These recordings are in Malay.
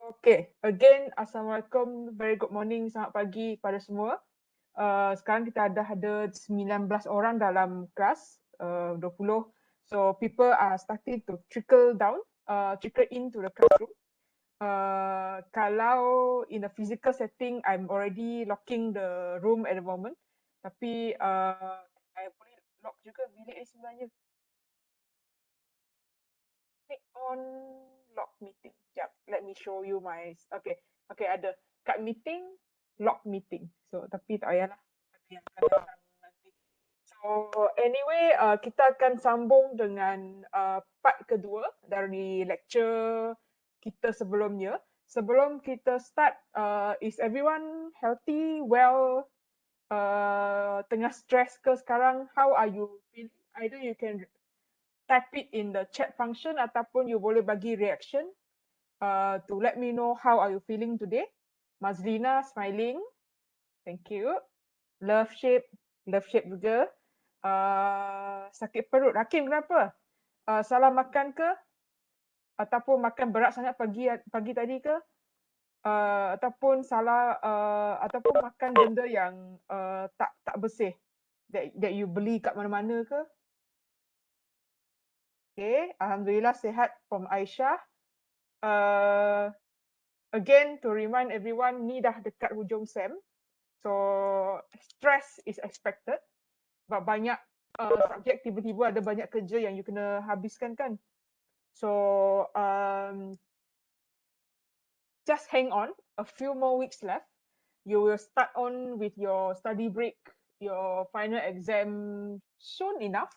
Okay, again, Assalamualaikum, very good morning, selamat pagi kepada semua. Sekarang kita ada 19 orang dalam kelas, 20. So people are starting to trickle down, trickle into the classroom. Kalau in a physical setting, I'm already locking the room at the moment. Tapi I boleh lock juga bilik ni sebenarnya. Click on lock meeting. Sekejap, let me show you my, okay, ada kat meeting, lock meeting. So, tapi tak payahlah. Nanti akan datang nanti. So, anyway, kita akan sambung dengan part kedua dari lecture kita sebelumnya. Sebelum kita start, is everyone healthy, well, tengah stress ke sekarang? How are you feeling? Either you can type it in the chat function ataupun you boleh bagi reaction to let me know how are you feeling today. Mazlina smiling. Thank you. Love shape juga. Sakit perut. Hakim kenapa? Salah makan ke? Ataupun makan berat sangat pagi tadi ke? Ataupun salah ataupun makan benda yang tak bersih that you beli kat mana-mana ke? Okay, alhamdulillah sihat from Aisyah. Again, to remind everyone, ni dah dekat hujung SEM. So, stress is expected. Sebab banyak subjek tiba-tiba ada banyak kerja yang you kena habiskan kan. So, just hang on. A few more weeks left. You will start on with your study break, your final exam soon enough.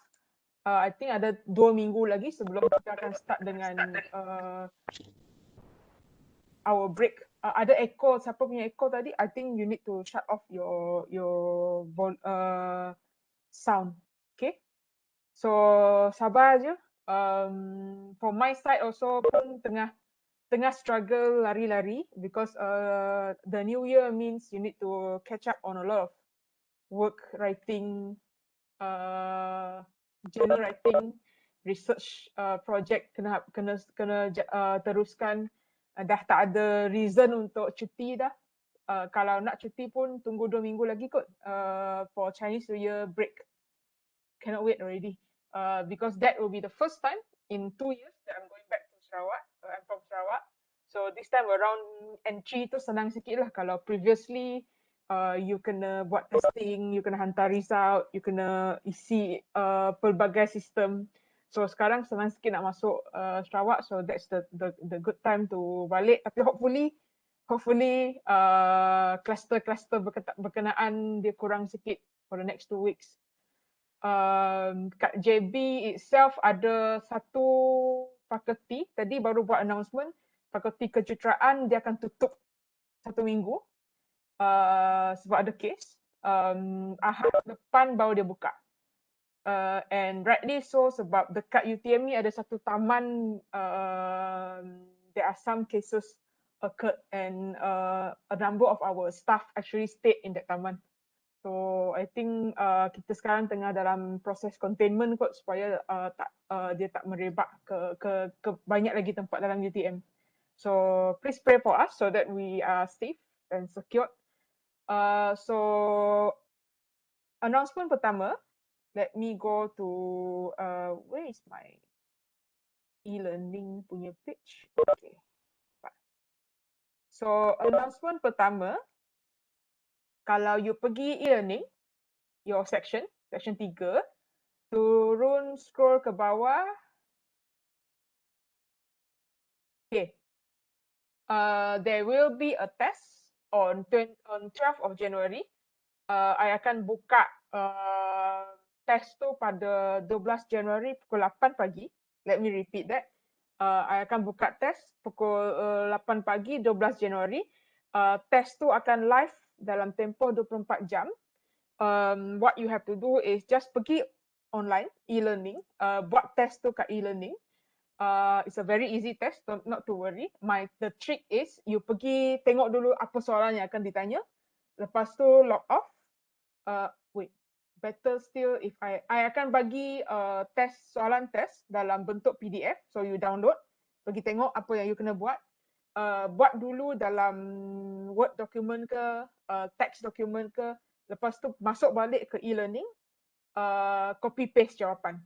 I think ada 2 minggu lagi sebelum kita akan start dengan our break. Ada echo, siapa punya echo tadi? I think you need to shut off your sound. Okay. So sabar aja. For my side also pun tengah struggle lari-lari because the new year means you need to catch up on a lot of work, writing, journal writing, research project kena teruskan. Dah tak ada reason untuk cuti dah. Kalau nak cuti pun tunggu 2 minggu lagi kot for Chinese New Year break. Cannot wait already. Because that will be the first time in 2 years that I'm going back to Sarawak. I'm from Sarawak. So this time around entry tu senang sikit lah. Kalau previously you kena buat testing, you kena hantar result, you kena isi pelbagai sistem. So sekarang senang sikit nak masuk Sarawak. So that's the good time to balik. Tapi hopefully cluster berkenaan dia kurang sikit for the next 2 weeks. Kat JB itself ada satu fakulti, tadi baru buat announcement, fakulti kejuruteraan dia akan tutup 1 minggu sebab ada kes. Ahad depan baru dia buka. And rightly so sebab dekat UTM ni ada satu taman, there are some cases occurred and a number of our staff actually stayed in that taman. So I think kita sekarang tengah dalam proses containment kot supaya dia tak merebak ke banyak lagi tempat dalam UTM. So please pray for us so that we are safe and secured. So announcement pertama, let me go to where is my e-learning punya page? Okay. So announcement pertama, kalau you pergi e-learning, your section 3, turun scroll ke bawah. Okay. There will be a test on 12th of January. I akan buka test tu pada 12 Januari pukul 8 pagi. Let me repeat that. I akan buka test pukul 8 pagi 12 Januari. Test tu akan live dalam tempoh 24 jam. What you have to do is just pergi online, e-learning, buat test tu kat e-learning. It's a very easy test, not to worry. The trick is, you pergi tengok dulu apa soalan yang akan ditanya. Lepas tu log off. Wait, better still if I akan bagi soalan test dalam bentuk PDF. So you download, pergi tengok apa yang you kena buat. buat dulu dalam Word document ke, text document ke, lepas tu masuk balik ke e-learning, copy paste jawapan.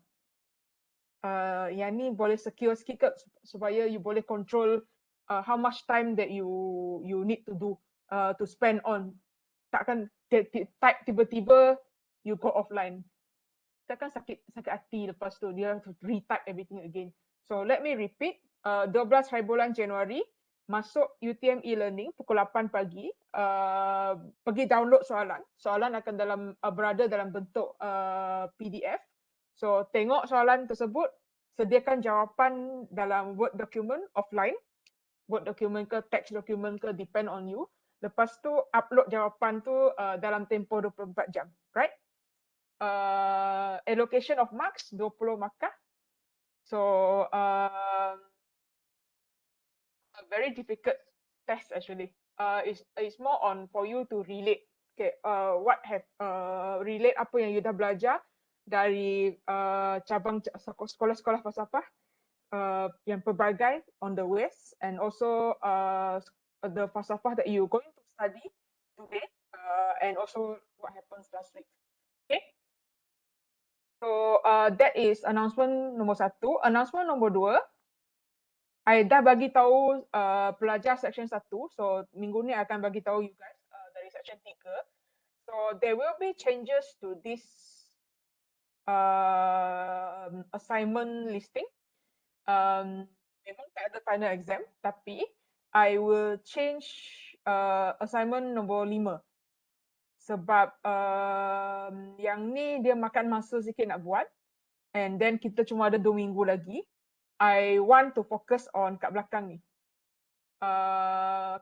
Yang ni boleh secure sikit supaya you boleh control how much time that you need to do to spend on. Takkan type tiba-tiba you go offline. Takkan sakit hati lepas tu dia have to retype everything again. So let me repeat, 12 hari bulan Januari masuk UTM e-learning pukul 8 pagi, pergi download soalan. Soalan akan berada dalam bentuk PDF. So tengok soalan tersebut, sediakan jawapan dalam Word document offline, Word document ke text document ke, depend on you. Lepas tu upload jawapan tu dalam tempoh 24 jam, right? Allocation of marks 20 markah. So a very difficult test actually. It's more on for you to relate. Okay, what have relate apa yang you dah belajar dari cabang sekolah-sekolah falsafah yang pelbagai on the west, and also the falsafah that you going to study today, and also what happens last week. Okay. So that is announcement nombor 1. Announcement nombor 2, I dah bagi tahu pelajar section 1. So minggu ni I akan bagi tahu you guys dari section 3. So there will be changes to this assignment listing. Memang tak ada final exam, tapi I will change assignment nombor 5. Sebab yang ni dia makan masa sikit nak buat, and then kita cuma ada 2 minggu lagi. I want to focus on kat belakang ni.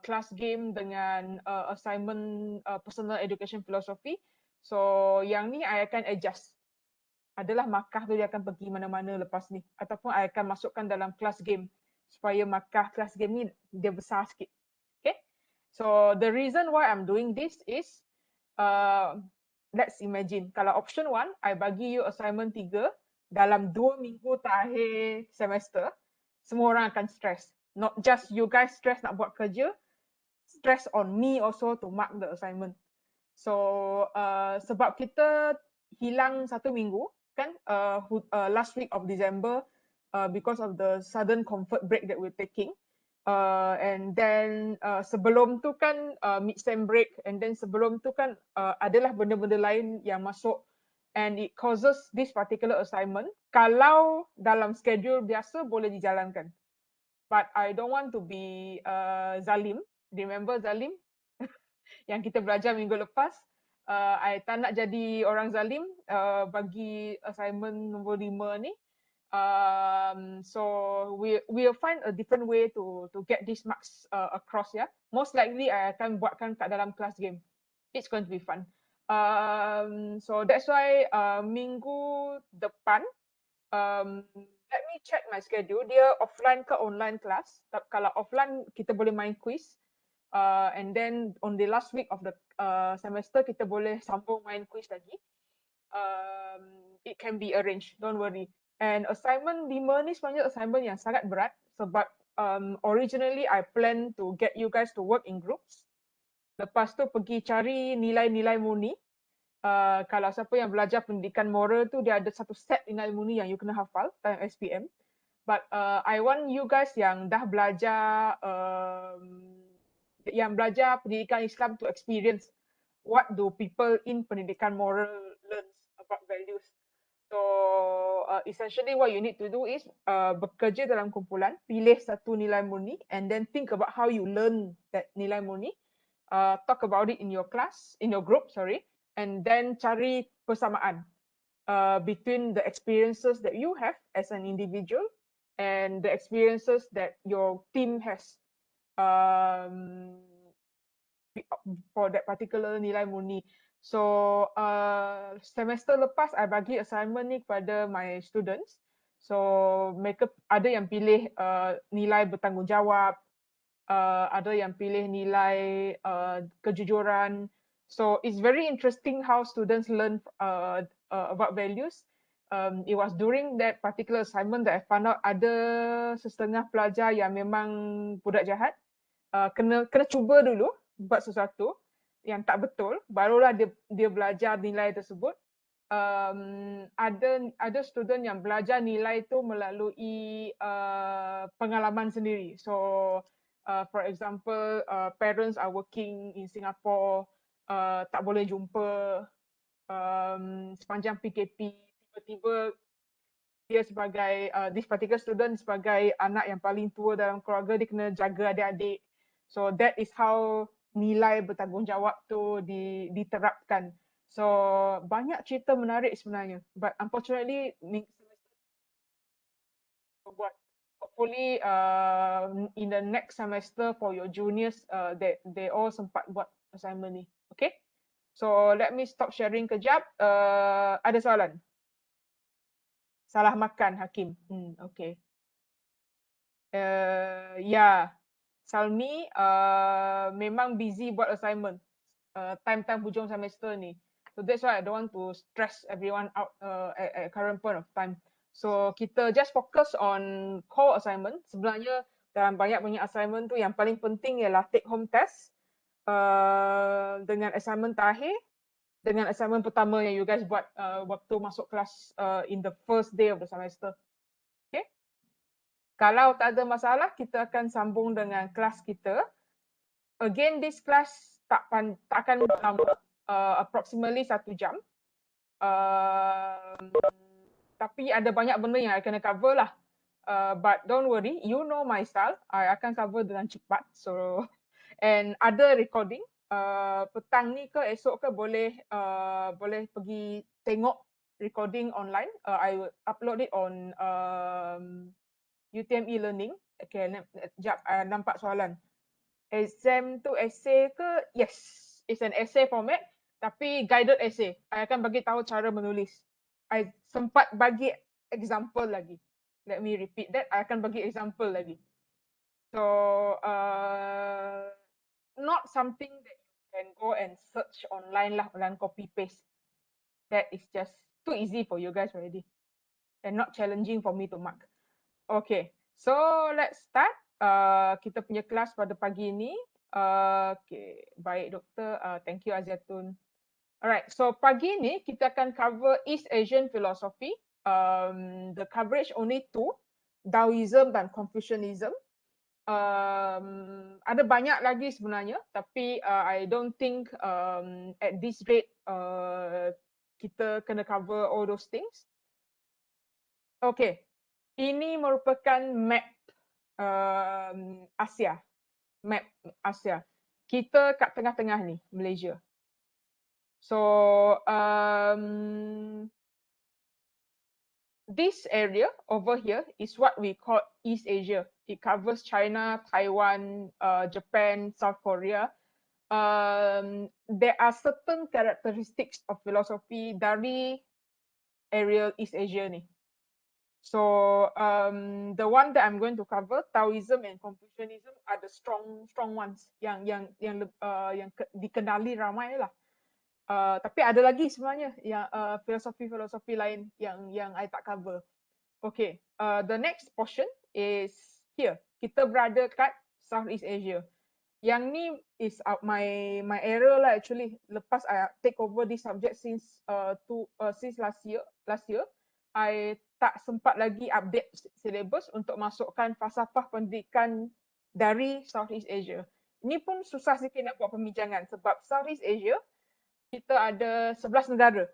Class game dengan assignment personal education philosophy. So yang ni I akan adjust. Adalah markah tu dia akan pergi mana-mana lepas ni. Ataupun I akan masukkan dalam class game supaya markah class game ni dia besar sikit. Okay. So the reason why I'm doing this is, let's imagine kalau option 1, I bagi you assignment 3 dalam 2 minggu terakhir semester, semua orang akan stress. Not just you guys stress nak buat kerja, stress on me also to mark the assignment. So sebab kita hilang 1 minggu kan, last week of December, because of the sudden comfort break that we're taking, and then sebelum tu kan mid-sem break, and then sebelum tu kan adalah benda-benda lain yang masuk, and it causes this particular assignment. Kalau dalam schedule biasa boleh dijalankan, but I don't want to be zalim. Remember zalim yang kita belajar minggu lepas? I tak nak jadi orang zalim bagi assignment nombor 5 ni. So we'll find a different way to get these marks across, ya. Most likely I akan buatkan kat dalam class game. It's going to be fun. So that's why minggu depan, let me check my schedule. Dia offline ke online class? Kalau offline kita boleh main quiz. And then on the last week of the semester kita boleh sambung main quiz lagi. It can be arranged, don't worry. And assignment 5 ni sebenarnya assignment yang sangat berat sebab originally I plan to get you guys to work in groups. Lepas tu pergi cari nilai-nilai murni. Kalau siapa yang belajar pendidikan moral tu, dia ada satu set nilai murni yang you kena hafal dalam SPM. But I want you guys yang dah belajar pendidikan Islam to experience what do people in pendidikan moral learn about values. So essentially what you need to do is bekerja dalam kumpulan, pilih satu nilai murni, and then think about how you learn that nilai murni. Talk about it in your class, in your group, and then cari persamaan between the experiences that you have as an individual and the experiences that your team has for that particular nilai murni. So semester lepas I bagi assignment ni kepada my students. So mereka ada yang pilih nilai bertanggungjawab, ada yang pilih nilai kejujuran. So it's very interesting how students learn about values. It was during that particular assignment that I found out ada setengah pelajar yang memang budak jahat. kena cuba dulu buat sesuatu yang tak betul, barulah dia belajar nilai tersebut. Ada student yang belajar nilai tu melalui pengalaman sendiri. So for example, parents are working in Singapore, tak boleh jumpa sepanjang PKP, tiba-tiba dia sebagai this particular student sebagai anak yang paling tua dalam keluarga, dia kena jaga adik-adik. So that is how nilai bertanggungjawab tu diterapkan. So banyak cerita menarik sebenarnya, but unfortunately buat hopefully in the next semester for your juniors, they all sempat buat assignment ni. Okay, so let me stop sharing kejap. Ada soalan? Salah makan Hakim. Okay. Ya, Salmi memang busy buat assignment time hujung semester ni. So that's why I don't want to stress everyone out at current point of time. So kita just focus on core assignment. Sebenarnya dalam banyak-banyak assignment tu yang paling penting ialah take home test dengan assignment terakhir, dengan assignment pertama yang you guys buat waktu masuk kelas in the first day of the semester. Okay? Kalau tak ada masalah, kita akan sambung dengan kelas kita. Again, this class tak akan lama, approximately 1 jam. Tapi ada banyak benda yang I kena cover lah. But don't worry, you know my style. I akan cover dengan cepat. So, and ada recording. Petang ni ke esok ke boleh pergi tengok recording online. I will upload it on UTM e-learning. Okay, sekejap, nampak soalan. Exam tu essay ke? Yes, it's an essay format, tapi guided essay. I akan bagi tahu cara menulis. I sempat bagi example lagi. Let me repeat that. I akan bagi example lagi. So, not something that you can go and search online lah dan copy paste. That is just too easy for you guys already, and not challenging for me to mark. Okay, so let's start. Kita punya kelas pada pagi ini. Okay, baik doktor. Thank you Aziatun. Alright, so pagi ini kita akan cover East Asian philosophy. The coverage only 2, Taoism dan Confucianism. Ada banyak lagi sebenarnya, tapi I don't think at this rate kita kena cover all those things. Okay, ini merupakan map Asia. Map Asia. Kita kat tengah-tengah ni, Malaysia. So, this area over here is what we call East Asia. It covers China, Taiwan, Japan, South Korea. There are certain characteristics of philosophy dari area East Asia ni. So the one that I'm going to cover, Taoism and Confucianism, are the strong ones yang dikenali ramai lah. Tapi ada lagi sebenarnya yang filosofi lain yang I tak cover. Okay, the next portion is here. Kita berada kat Southeast Asia. Yang ni is my area lah actually. Lepas I take over this subject since last year, I tak sempat lagi update syllabus untuk masukkan falsafah pendidikan dari Southeast Asia. Ini pun susah sikit nak buat pembincangan sebab Southeast Asia kita ada 11 negara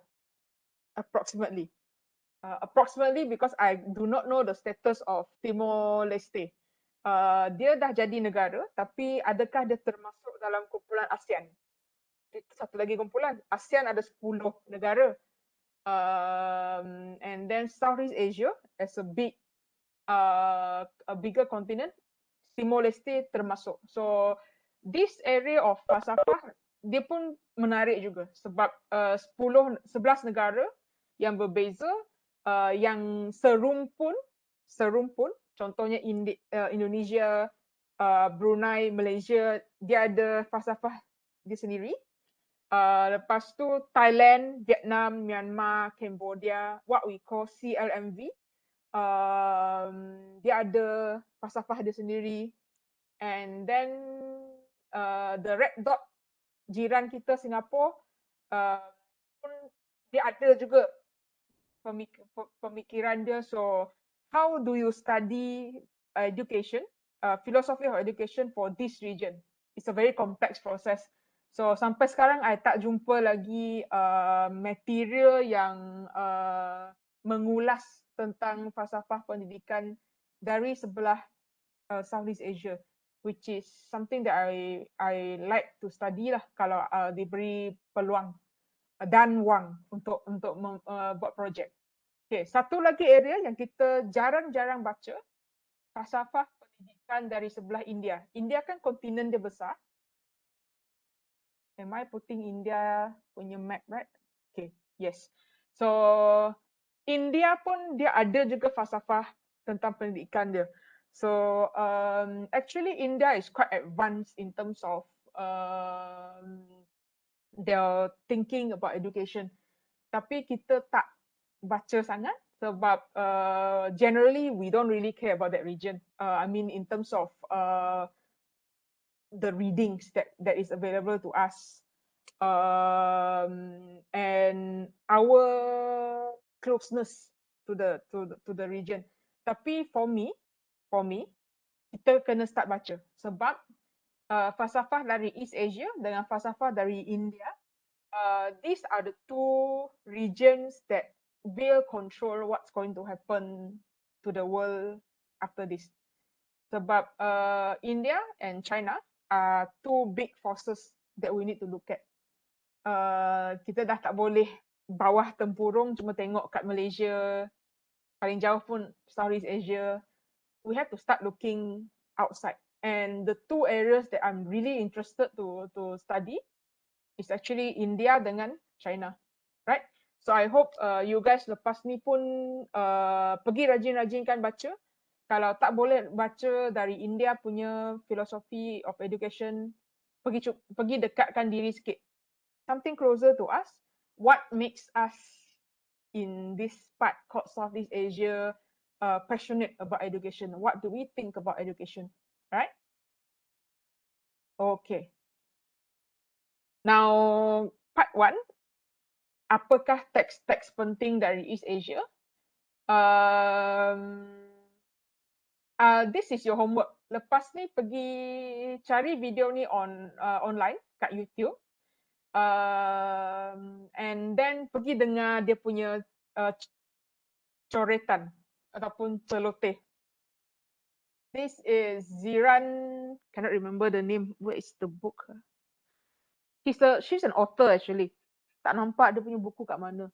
approximately. Approximately because I do not know the status of Timor-Leste. Dia dah jadi negara, tapi adakah dia termasuk dalam kumpulan ASEAN? Satu lagi kumpulan, ASEAN ada 10 negara. And then Southeast Asia as a bigger continent, Timor-Leste termasuk. So this area of falsafah dia pun menarik juga sebab 11 negara yang berbeza, yang serumpun, contohnya Indonesia, Brunei, Malaysia, dia ada falsafah dia sendiri. Lepas tu Thailand, Vietnam, Myanmar, Cambodia, what we call CLMV, dia ada falsafah dia sendiri. And then the red dot jiran kita Singapura pun dia ada juga pemikiran dia. So how do you study education, philosophy of education for this region? It's a very complex process. So sampai sekarang I tak jumpa lagi material yang mengulas tentang falsafah pendidikan dari sebelah Southeast Asia, which is something that I like to study lah kalau diberi peluang dan wang untuk buat projek. Okay, satu lagi area yang kita jarang-jarang baca, falsafah pendidikan dari sebelah India. India kan kontinen dia besar. Am I putting India punya map right? Okay, yes. So India pun dia ada juga falsafah tentang pendidikan dia. So actually India is quite advanced in terms of their thinking about education. Tapi kita tak baca sangat sebab generally we don't really care about that region. I mean in terms of the readings that is available to us and our closeness to the region. Tapi for me kita kena start baca sebab falsafah dari East Asia dengan falsafah dari India, these are the two regions that will control what's going to happen to the world after this. Sebab India and China are two big forces that we need to look at. Kita dah tak boleh bawah tempurung cuma tengok kat Malaysia, paling jauh pun Southeast Asia. We have to start looking outside. And the two areas that I'm really interested to study is actually India dengan China, right? So I hope you guys lepas ni pun pergi rajin-rajinkan baca. Kalau tak boleh baca dari India punya philosophy of education, pergi dekatkan diri sikit. Something closer to us. What makes us in this part called Southeast Asia passionate about education? What do we think about education, right? Okay. Now, part 1. Apakah teks-teks penting dari East Asia? This is your homework. Lepas ni pergi cari video ni online kat YouTube. And then pergi dengar dia punya coretan ataupun celoteh. This is Ziran, cannot remember the name. Where is the book? She's an author actually. Tak nampak dia punya buku kat mana.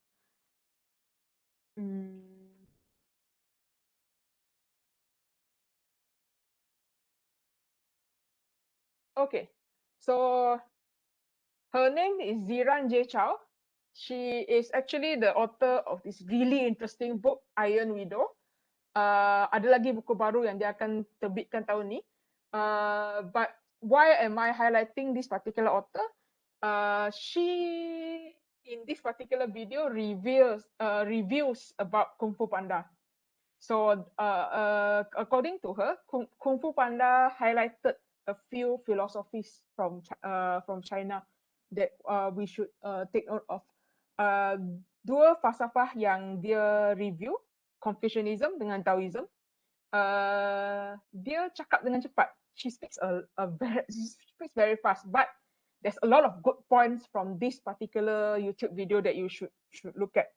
Okay, so her name is Ziran J. Chow. She is actually the author of this really interesting book, Iron Widow. Ada lagi buku baru yang dia akan terbitkan tahun ni. But why am I highlighting this particular author? She, in this particular video, reviews about Kung Fu Panda. So according to her, Kung Fu Panda highlighted a few philosophies from China that we should take note of. Dua falsafah yang dia review, Confucianism dengan Taoism. Dia cakap dengan cepat. She speaks very fast, but there's a lot of good points from this particular YouTube video that you should look at.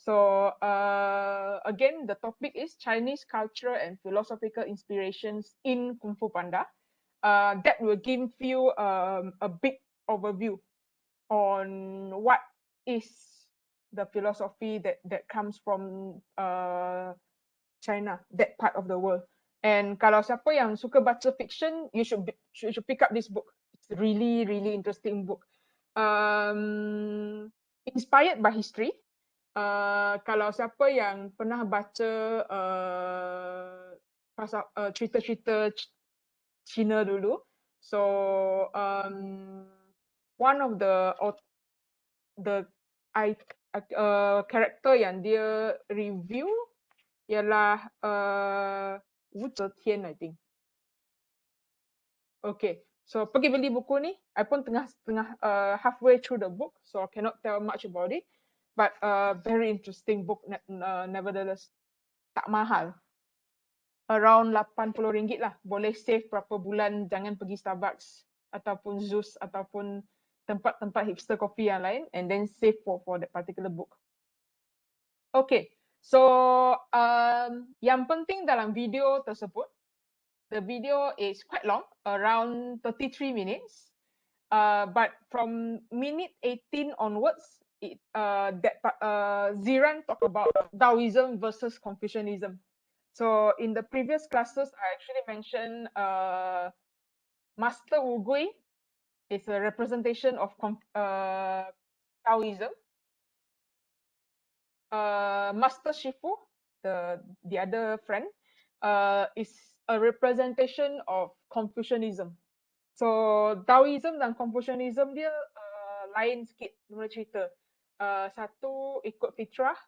So again, the topic is Chinese culture and philosophical inspirations in Kung Fu Panda. That will give you a big overview on what is the philosophy that comes from China, that part of the world. And kalau siapa yang suka baca fiction, you should pick up this book. It's a really, really interesting book. Inspired by history. Kalau siapa yang pernah baca cerita-cerita Cina dulu, so one of the character yang dia review ialah Wu Zetian, I think. Okay, So pergi beli buku ni, I pun tengah halfway through the book, so I cannot tell much about it. But very interesting book nevertheless. Tak mahal. Around RM80 lah. Boleh save berapa bulan, jangan pergi Starbucks ataupun Zeus ataupun tempat-tempat hipster coffee yang lain, and then save for that particular book. Okay, so yang penting dalam video tersebut, the video is quite long, around 33 minutes. But from minute 18 onwards, Ziran talk about Taoism versus Confucianism. So in the previous classes, I actually mentioned Master Wu Gui is a representation of Taoism. Master Shifu, the other friend, is a representation of Confucianism. So Taoism dan Confucianism dia lain sikit mula cerita. Satu ikut fitrah,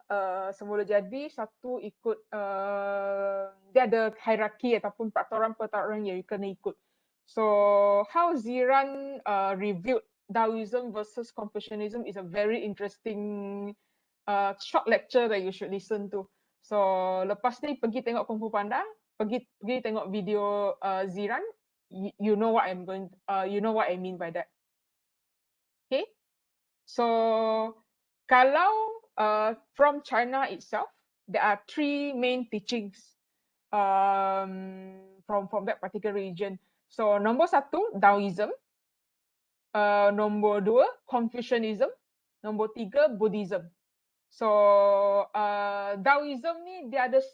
semula jadi, satu ikut dia ada hierarki ataupun peraturan-peraturan yang you kena ikut. So how Ziran reviewed Taoism versus Confucianism is a very interesting short lecture that you should listen to. So lepas ni pergi tengok Kung Fu Panda, pergi tengok video Ziran. You know what you know what I mean by that. Okay, so kalau from China itself, there are three main teachings from that particular region. So nombor satu Taoism, nombor dua Confucianism, nombor tiga Buddhism. So Taoism ni dia ada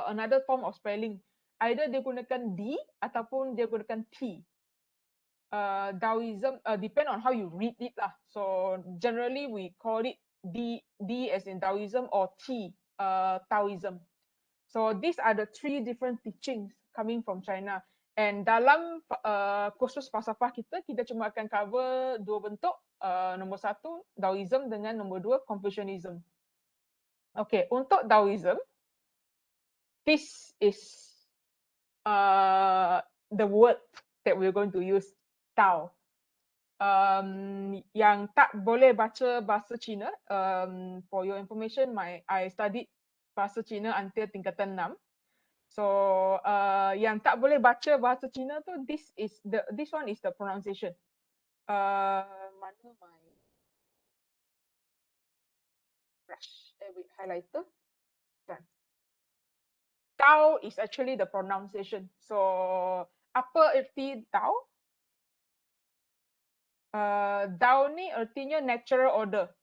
another form of spelling. Either dia gunakan D ataupun dia gunakan T. Taoism depend on how you read it lah. So generally we call it D as in Taoism or T Taoism. So these are the three different teachings coming from China. And dalam kursus falsafah kita cuma akan cover dua bentuk. Nombor satu Taoism dengan nombor dua Confucianism. Okay, untuk Taoism, this is the word that we're going to use, Tao. Yang tak boleh baca bahasa Cina, for your information, I studied bahasa Cina until tingkatan 6. So yang tak boleh baca bahasa Cina tu, this one is the pronunciation. Mana my brush with highlighter? Kan. Tao is actually the pronunciation. So apa erti Tao? Tao ni artinya natural order.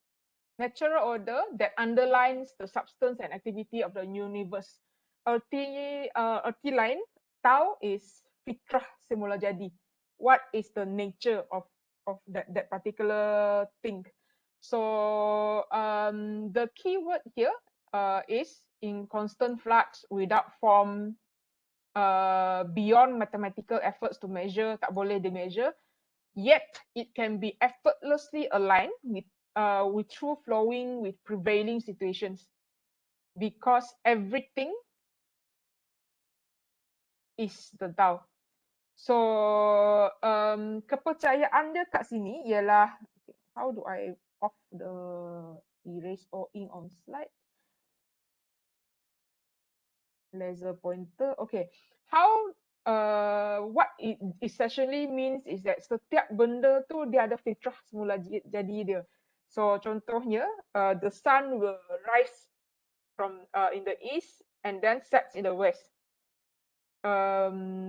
Natural order that underlines the substance and activity of the universe. Erti lain, Tao is fitrah semula jadi. What is the nature of that particular thing? So the key word here is in constant flux, without form, beyond mathematical efforts to measure, tak boleh dimeasure. Yet it can be effortlessly aligned with true flowing with prevailing situations, because everything is the Tao. So kepercayaan dia kat sini ialah, how do I off the erase or ink on slide? Laser pointer. Okay, how what it essentially means is that setiap benda tu dia ada fitrah semula jadi dia. So contohnya, the sun will rise from in the east and then sets in the west.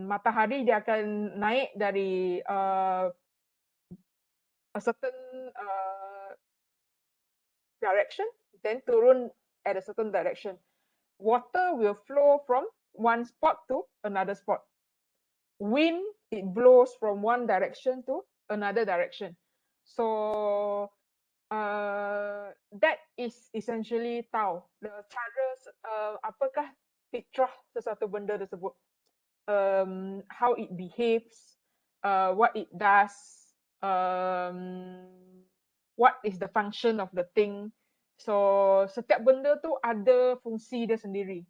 Matahari dia akan naik dari a certain direction, then turun at a certain direction. Water will flow from one spot to another spot. Wind, it blows from one direction to another direction. So that is essentially Tao. The cara apakah fitrah sesuatu benda tersebut, how it behaves, what it does, what is the function of the thing. So setiap benda tu ada fungsi dia sendiri.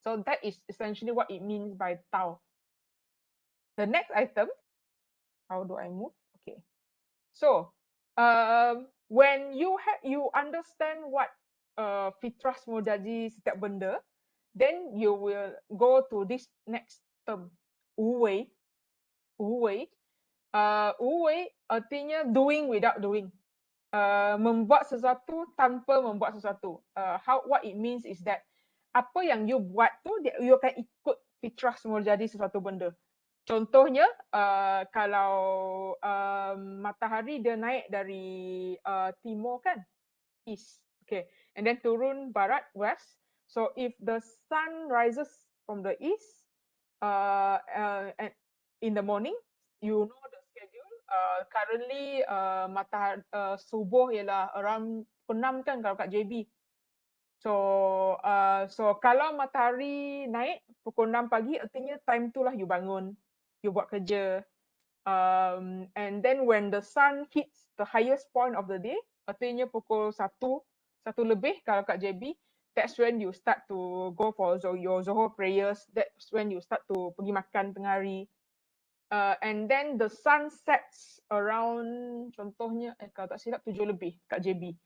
So that is essentially what it means by Tao. The next item How do I move? Okay. So, when you understand what fitrah semua jadi setiap benda, then you will go to this next term, uwei. Uwei. Uwei artinya doing without doing. Membuat sesuatu tanpa membuat sesuatu. What it means is that apa yang you buat tu, you akan ikut fitrah semula jadi sesuatu benda. Contohnya, kalau matahari dia naik dari timur kan, east, okay, and then turun barat, west. So if the sun rises from the east, in the morning, you know the schedule. Currently, matahari subuh ialah around pukul 6 kan kalau kat JB. So kalau matahari naik pukul 6 pagi, artinya time tu lah you bangun, you buat kerja. And then when the sun hits the highest point of the day, artinya pukul 1 lebih kalau kat JB, that's when you start to go for your Zohor prayers. That's when you start to pergi makan tengah hari. And then the sun sets around, contohnya kalau tak silap 7 lebih kat JB.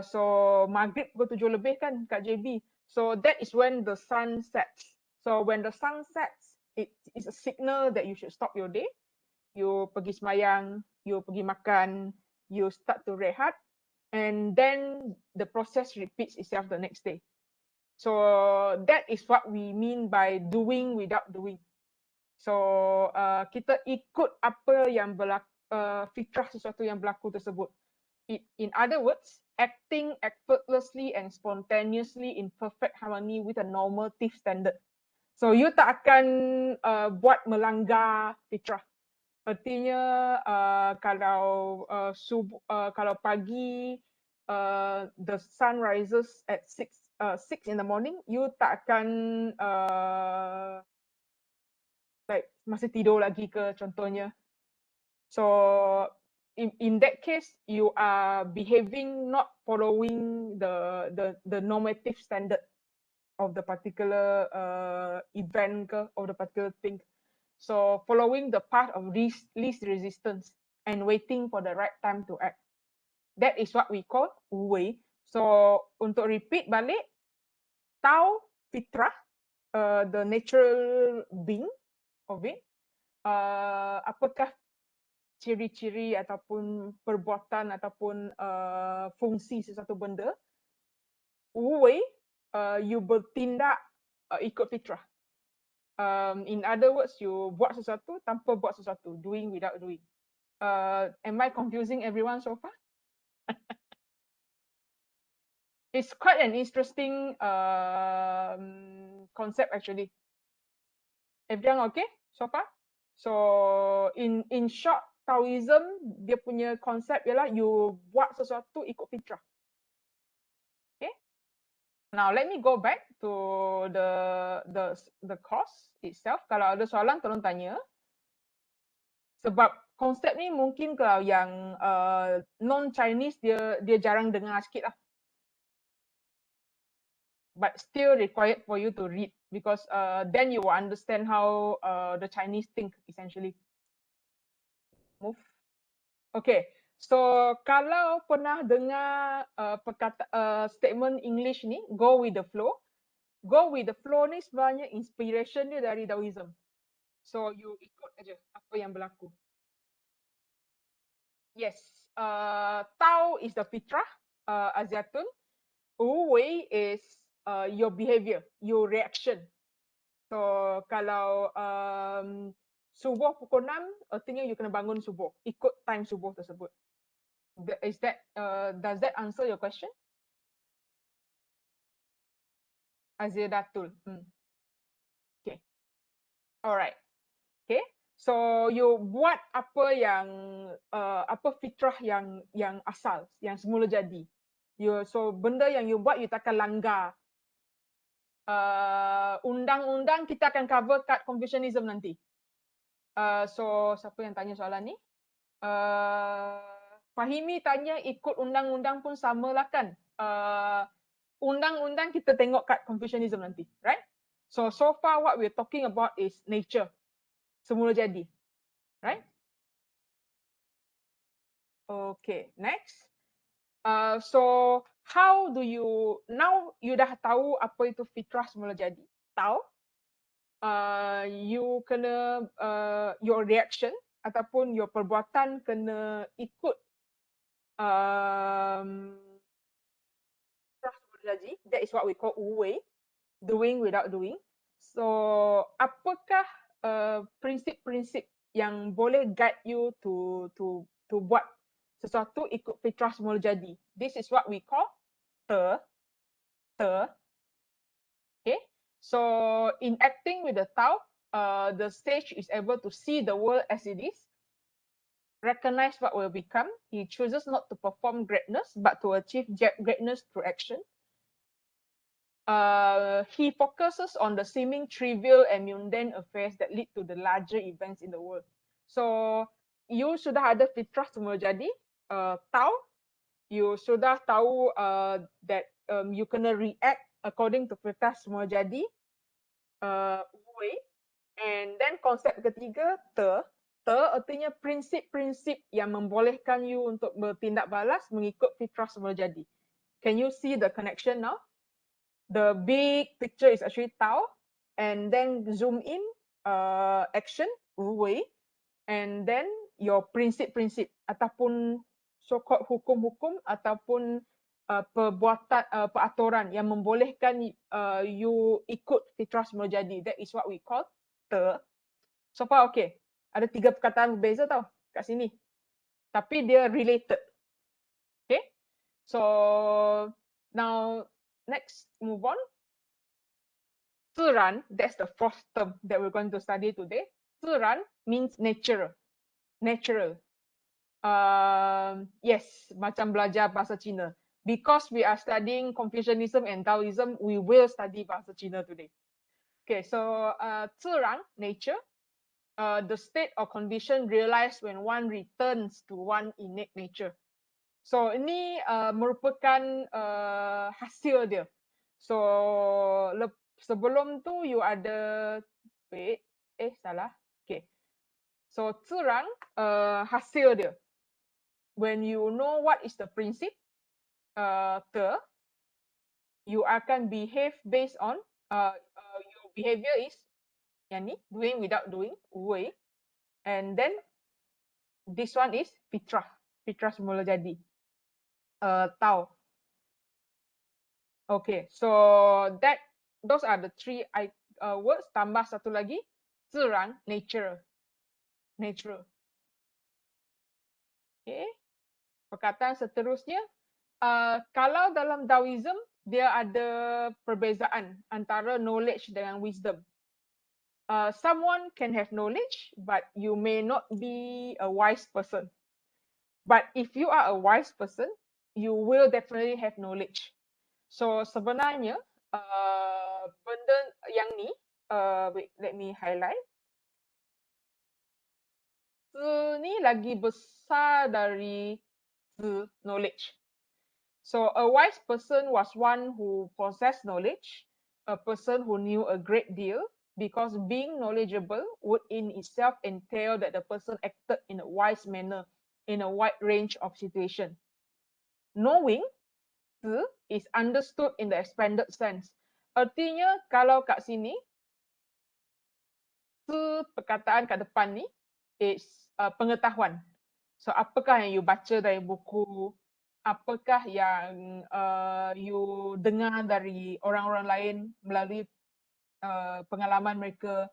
So maghrib pukul 7 lebih kan kat JB. So that is when the sun sets. So when the sun sets, it is a signal that you should stop your day. You pergi semayang, you pergi makan, you start to rehat, and then the process repeats itself the next day. So that is what we mean by doing without doing. So kita ikut apa yang berlaku, fitrah sesuatu yang berlaku tersebut. In other words, acting effortlessly and spontaneously in perfect harmony with a normative standard. So you tak akan buat melanggar fitrah. Artinya kalau kalau pagi the sun rises at 6 in the morning, you tak akan like masih tidur lagi ke contohnya. So in that case, you are behaving not following the normative standard of the particular event ke, of the particular thing. So following the path of least resistance and waiting for the right time to act. That is what we call wu-wei. So untuk repeat balik, Tao fitrah, the natural being of it. Apakah ciri-ciri ataupun perbuatan ataupun fungsi sesuatu benda? Wu-wei, you bertindak ikut fitrah. In other words, you buat sesuatu tanpa buat sesuatu, doing without doing. Am I confusing everyone so far? It's quite an interesting concept actually. Everyone okay so far? So in short, Taoism dia punya konsep ialah you buat sesuatu ikut fitrah. Okay. Now let me go back to the course itself. Kalau ada soalan tolong tanya. Sebab konsep ni mungkin kalau yang non-Chinese dia jarang dengar sikit lah. But still required for you to read because then you will understand how the Chinese think essentially. Move. Okay. So kalau pernah dengar statement English ni, go with the flow. Go with the flow ni sebenarnya inspiration dia dari Taoism. So you ikut aja apa yang berlaku. Yes, Tao is the fitrah, Aziatun. Wu-wei is your behavior, your reaction. So kalau subuh pukul 6, artinya you kena bangun subuh, ikut time subuh tersebut. Is that does that answer your question? Azidatul. Okay. Alright. Okay. So you buat apa yang apa fitrah yang asal, yang semula jadi. So benda yang you buat you takkan langgar. Undang-undang kita akan cover kat Confucianism nanti. So siapa yang tanya soalan ni? Fahimi tanya ikut undang-undang pun samalah kan. Undang-undang kita tengok kat Confucianism nanti, right? So far what we're talking about is nature. Semula jadi. Right? Okay, next. So how do you now you dah tahu apa itu fitrah semula jadi? Tahu? You kena your reaction ataupun your perbuatan kena ikut fitrah semula jadi. That is what we call uwei, doing without doing. So apakah prinsip-prinsip yang boleh guide you to buat sesuatu ikut fitrah semula jadi? This is what we call te. Okay, so in acting with the Tao, the sage is able to see the world as it is, recognize what will become. He chooses not to perform greatness, but to achieve greatness through action. He focuses on the seeming trivial and mundane affairs that lead to the larger events in the world. So, you sudah ada fitrah semula jadi, Tao, you sudah tahu that you kena react according to fitrah semula jadi, way. And then konsep ketiga, artinya prinsip-prinsip yang membolehkan you untuk bertindak balas mengikut fitrah semula jadi. Can you see the connection now? The big picture is actually Tao, and then zoom in, action, way, and then your prinsip-prinsip ataupun so-called hukum-hukum ataupun perbuatan peraturan yang membolehkan you ikut fitrah semula jadi. That is what we call te. So far okay. Ada 3 perkataan berbeza tau kat sini. Tapi dia related. Okay. So now next move on. Zhiran, that's the fourth term that we're going to study today. Zhiran means natural. Natural. Yes, macam belajar bahasa Cina. Because we are studying Confucianism and Taoism, we will study bahasa Cina today. Okay, so zhiran, nature. The state or condition realized when one returns to one innate nature. So ini merupakan hasil dia. So sebelum tu you ada salah. Okay. So zhiran hasil dia. When you know what is the principle, you akan behave based on your behavior is yang ni, doing without doing, way. And then this one is fitrah. Fitrah semula jadi. Tao. Okay, so those are the 3 words. Tambah satu lagi, zhiran, natural. Natural. Okay. Perkataan seterusnya, kalau dalam Taoism, dia ada perbezaan antara knowledge dengan wisdom. Someone can have knowledge, but you may not be a wise person. But if you are a wise person, you will definitely have knowledge. So sebenarnya benda yang ni, wait, let me highlight. Ni lagi besar dari knowledge. So a wise person was one who possessed knowledge, a person who knew a great deal, because being knowledgeable would in itself entail that the person acted in a wise manner in a wide range of situations. Knowing is understood in the expanded sense. Artinya kalau kat sini, perkataan kat depan ni is pengetahuan. So apakah yang you baca dari buku, apakah yang you dengar dari orang-orang lain melalui pengalaman mereka,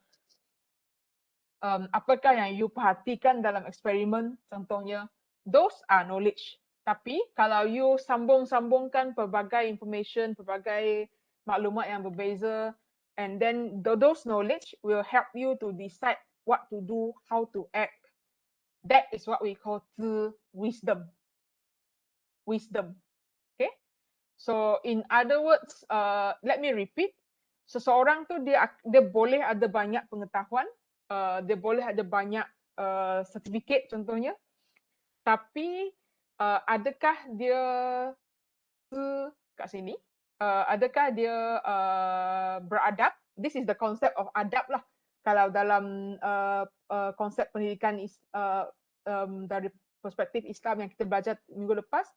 apakah yang you perhatikan dalam eksperimen contohnya, those are knowledge. Tapi kalau you sambung-sambungkan pelbagai information, pelbagai maklumat yang berbeza, and then those knowledge will help you to decide what to do, how to act. That is what we call wisdom. Wisdom. Okay. So in other words, let me repeat. Seseorang tu dia boleh ada banyak pengetahuan, dia boleh ada banyak sertifikat contohnya, tapi adakah dia kat sini, adakah dia beradab? This is the concept of adab lah. Kalau dalam konsep pendidikan is dari perspektif Islam yang kita belajar minggu lepas,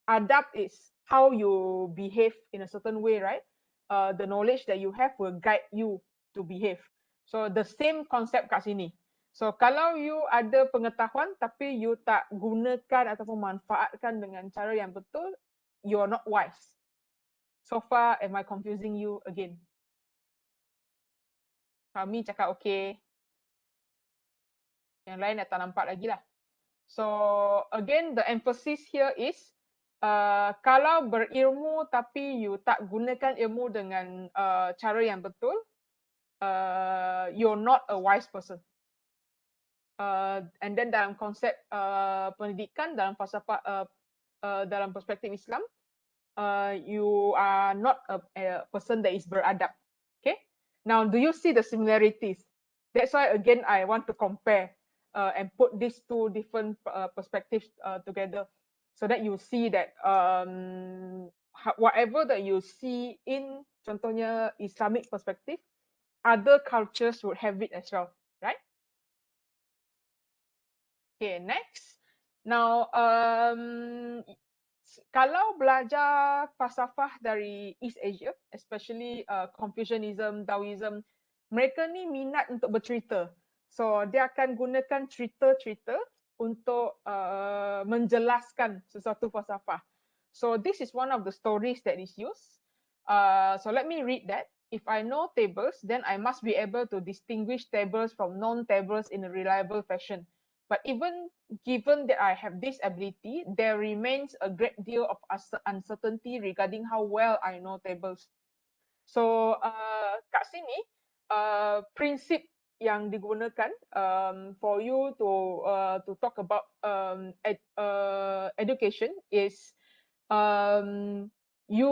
adab is how you behave in a certain way, right? The knowledge that you have will guide you to behave. So the same concept kat sini. So kalau you ada pengetahuan tapi you tak gunakan ataupun manfaatkan dengan cara yang betul, you are not wise. So far, am I confusing you again? Kami cakap okay. Yang lain dah tak nampak lagi lah. So again, the emphasis here is kalau berilmu tapi you tak gunakan ilmu dengan cara yang betul, you're not a wise person. And then dalam konsep pendidikan dalam falsafah dalam perspektif Islam, you are not a person that is beradab. Okay. Now, do you see the similarities? That's why again I want to compare and put these two different perspectives together, so that you see that whatever that you see in contohnya Islamic perspective, other cultures would have it as well, right? Okay, next. Now, kalau belajar falsafah dari East Asia, especially Confucianism, Taoism, mereka ni minat untuk bercerita. So, dia akan gunakan cerita-cerita untuk menjelaskan sesuatu falsafah. So, this is one of the stories that is used. So, let me read that. If I know tables, then I must be able to distinguish tables from non-tables in a reliable fashion. But even given that I have this ability, there remains a great deal of uncertainty regarding how well I know tables. So kat sini prinsip yang digunakan for you to talk about education is you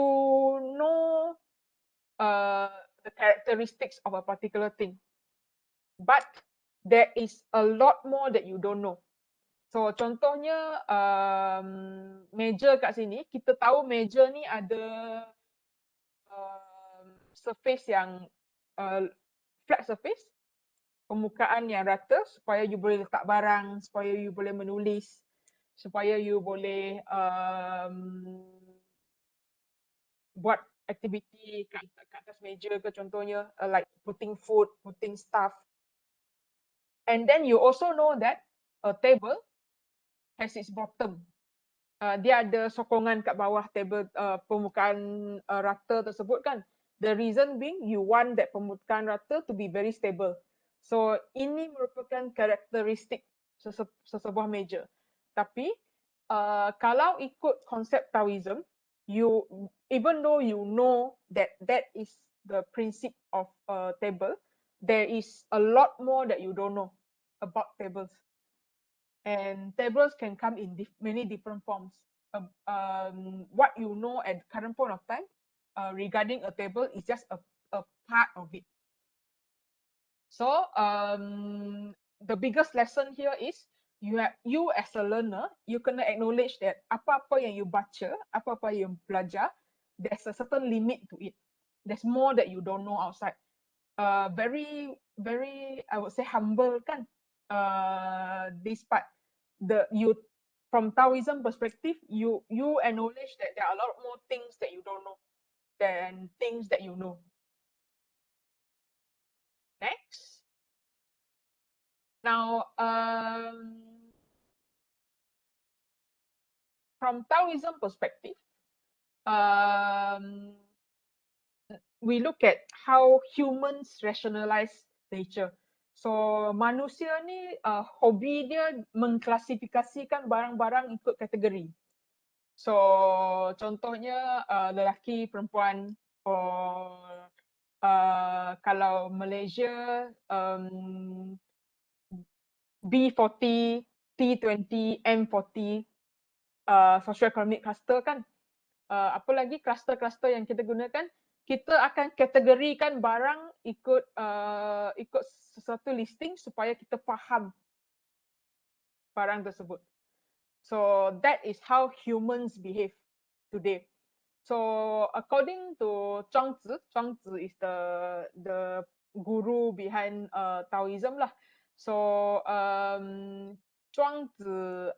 know the characteristics of a particular thing, but there is a lot more that you don't know. So contohnya meja kat sini, kita tahu meja ni ada surface yang flat surface, permukaan yang rata supaya you boleh letak barang, supaya you boleh menulis, supaya you boleh buat aktiviti kat atas meja ke contohnya, like putting food, putting stuff. And then you also know that a table has its bottom. Dia ada sokongan kat bawah table permukaan rata tersebut kan. The reason being you want that permukaan rata to be very stable. So ini merupakan karakteristik sesebuah meja. Tapi kalau ikut konsep Taoism, you even though you know that that is the principle of table, there is a lot more that you don't know about tables. And tables can come in many different forms. What you know at current point of time regarding a table is just a part of it. So the biggest lesson here is you as a learner, you kena acknowledge that apa-apa yang you baca, apa-apa yang belajar, there's a certain limit to it. There's more that you don't know outside. Very, I would say humble kan, this part. From Taoism perspective, you acknowledge that there are a lot more things that you don't know than things that you know. Next. Now, from Taoism perspective, we look at how humans rationalize nature. So manusia ni hobi dia mengklasifikasikan barang-barang ikut kategori. So contohnya lelaki, perempuan, or kalau Malaysia B40, T20, M40, socio-economic cluster kan. Apa lagi kluster-kluster yang kita gunakan, kita akan kategorikan barang ikut sesuatu listing supaya kita faham barang tersebut. So that is how humans behave today. So according to Zhuangzi is the guru behind Taoism lah. So Zhuangzi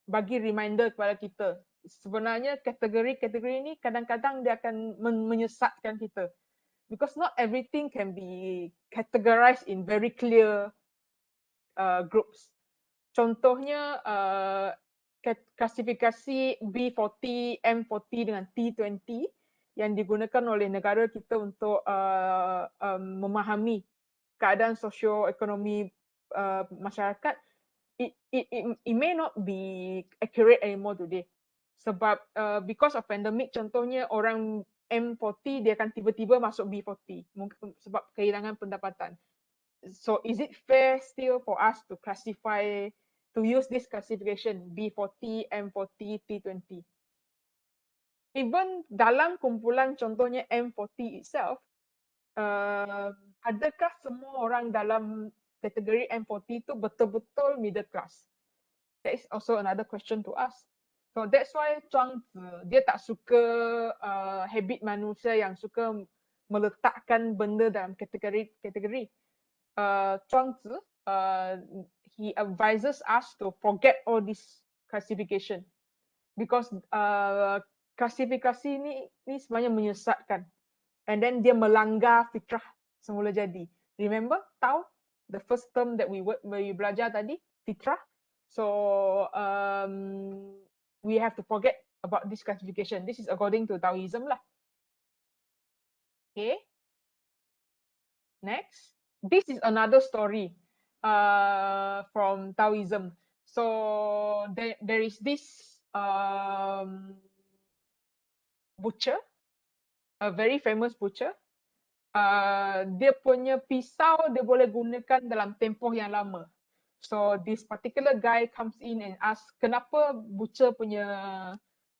bagi reminder kepada kita. Sebenarnya kategori-kategori ini kadang-kadang dia akan menyesatkan kita. Because not everything can be categorized in very clear groups. Contohnya klasifikasi B40, M40 dengan T20 yang digunakan oleh negara kita untuk memahami keadaan sosioekonomi masyarakat, it may not be accurate anymore today. Sebab because of pandemic, contohnya orang M40 dia akan tiba-tiba masuk B40 mungkin sebab kehilangan pendapatan. So is it fair still for us to classify, to use this classification B40, M40, T20? Even dalam kumpulan contohnya M40 itself, adakah semua orang dalam kategori M40 itu betul-betul middle class? That is also another question to ask. So that's why Zhuangzi dia tak suka habit manusia yang suka meletakkan benda dalam kategori. Zhuangzi, he advises us to forget all this classification because klasifikasi ni sebenarnya menyesatkan, and then dia melanggar fitrah semula jadi. Remember Tao, the first term that we belajar tadi, fitrah. So we have to forget about this classification. This is according to Taoism lah. Okay. Next, this is another story from Taoism. So there is this butcher, a very famous butcher. Dia punya pisau dia boleh gunakan dalam tempoh yang lama. So this particular guy comes in and asks, kenapa butcher punya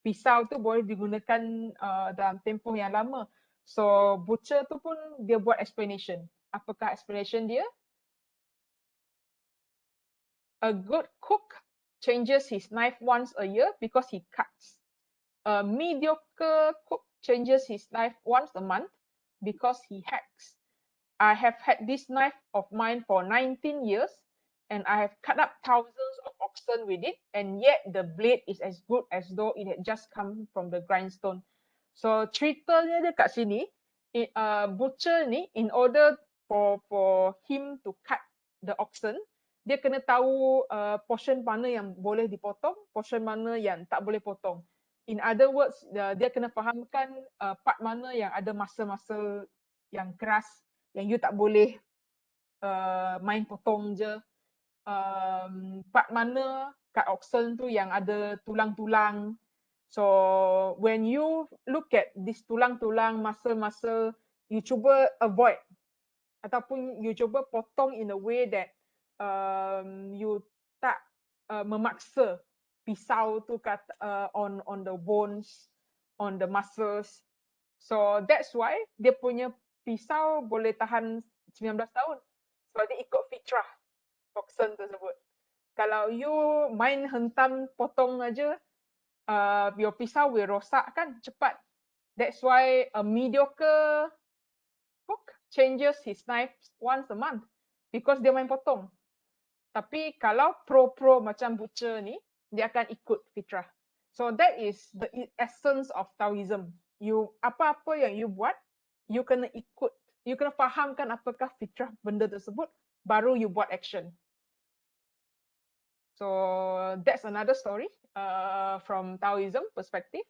pisau tu boleh digunakan dalam tempoh yang lama? So butcher tu pun dia buat explanation. Apakah explanation dia? A good cook changes his knife once a year because he cuts. A mediocre cook changes his knife once a month because he hacks. I have had this knife of mine for 19 years and I have cut up thousands of oxen with it, and yet the blade is as good as though it had just come from the grindstone. So ceritanya dia kat sini, butcher ni, in order for him to cut the oxen, dia kena tahu portion mana yang boleh dipotong, portion mana yang tak boleh potong. In other words, dia kena fahamkan part mana yang ada masa-masa yang keras, yang you tak boleh main potong je. Part mana kat oxen tu yang ada tulang-tulang. So when you look at this tulang-tulang, muscle, you cuba avoid ataupun you cuba potong in a way that you tak memaksa pisau tu kat on the bones, on the muscles. So that's why dia punya pisau boleh tahan 19 tahun. Sebab dia ikut fitrah toxin tersebut. Kalau you main hentam potong aja, your pisau will rosak kan cepat. That's why a mediocre cook changes his knife once a month because dia main potong. Tapi kalau pro macam butcher ni, dia akan ikut fitrah. So that is the essence of Taoism. You apa-apa yang you buat, you kena ikut, you kena fahamkan apakah fitrah benda tersebut, baru you buat action. So that's another story from Taoism perspective.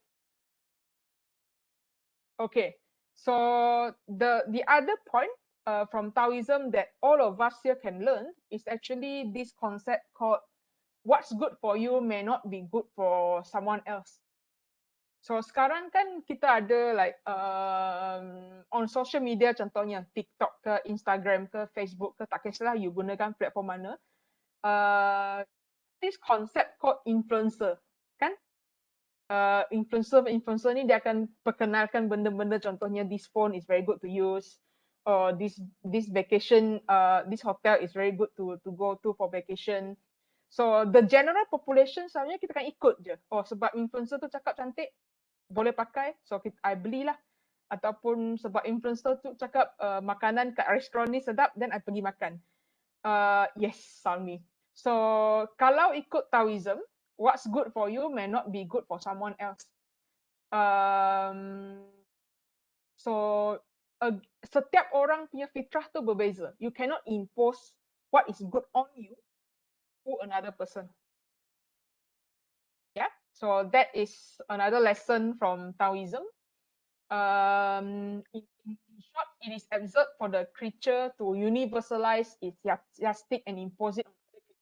Okay, so the other point from Taoism that all of us here can learn is actually this concept called what's good for you may not be good for someone else. So sekarang kan kita ada like on social media, contohnya TikTok ke, Instagram ke, Facebook ke, tak kisahlah you gunakan platform mana. This concept called influencer, kan? Influencer ni dia akan perkenalkan benda-benda, contohnya this phone is very good to use, or this vacation, this hotel is very good to go to for vacation. So the general population sebenarnya kita akan ikut je. Oh sebab influencer tu cakap cantik, boleh pakai, so I belilah. Ataupun sebab influencer tu cakap makanan kat restoran ni sedap, then I pergi makan. Yes, Salmi. So kalau ikut Taoism, what's good for you may not be good for someone else. So setiap orang punya fitrah tu berbeza. You cannot impose what is good on you to another person. Yeah. So that is another lesson from Taoism. In short, it is absurd for the creature to universalize its yardstick and impose it on other people.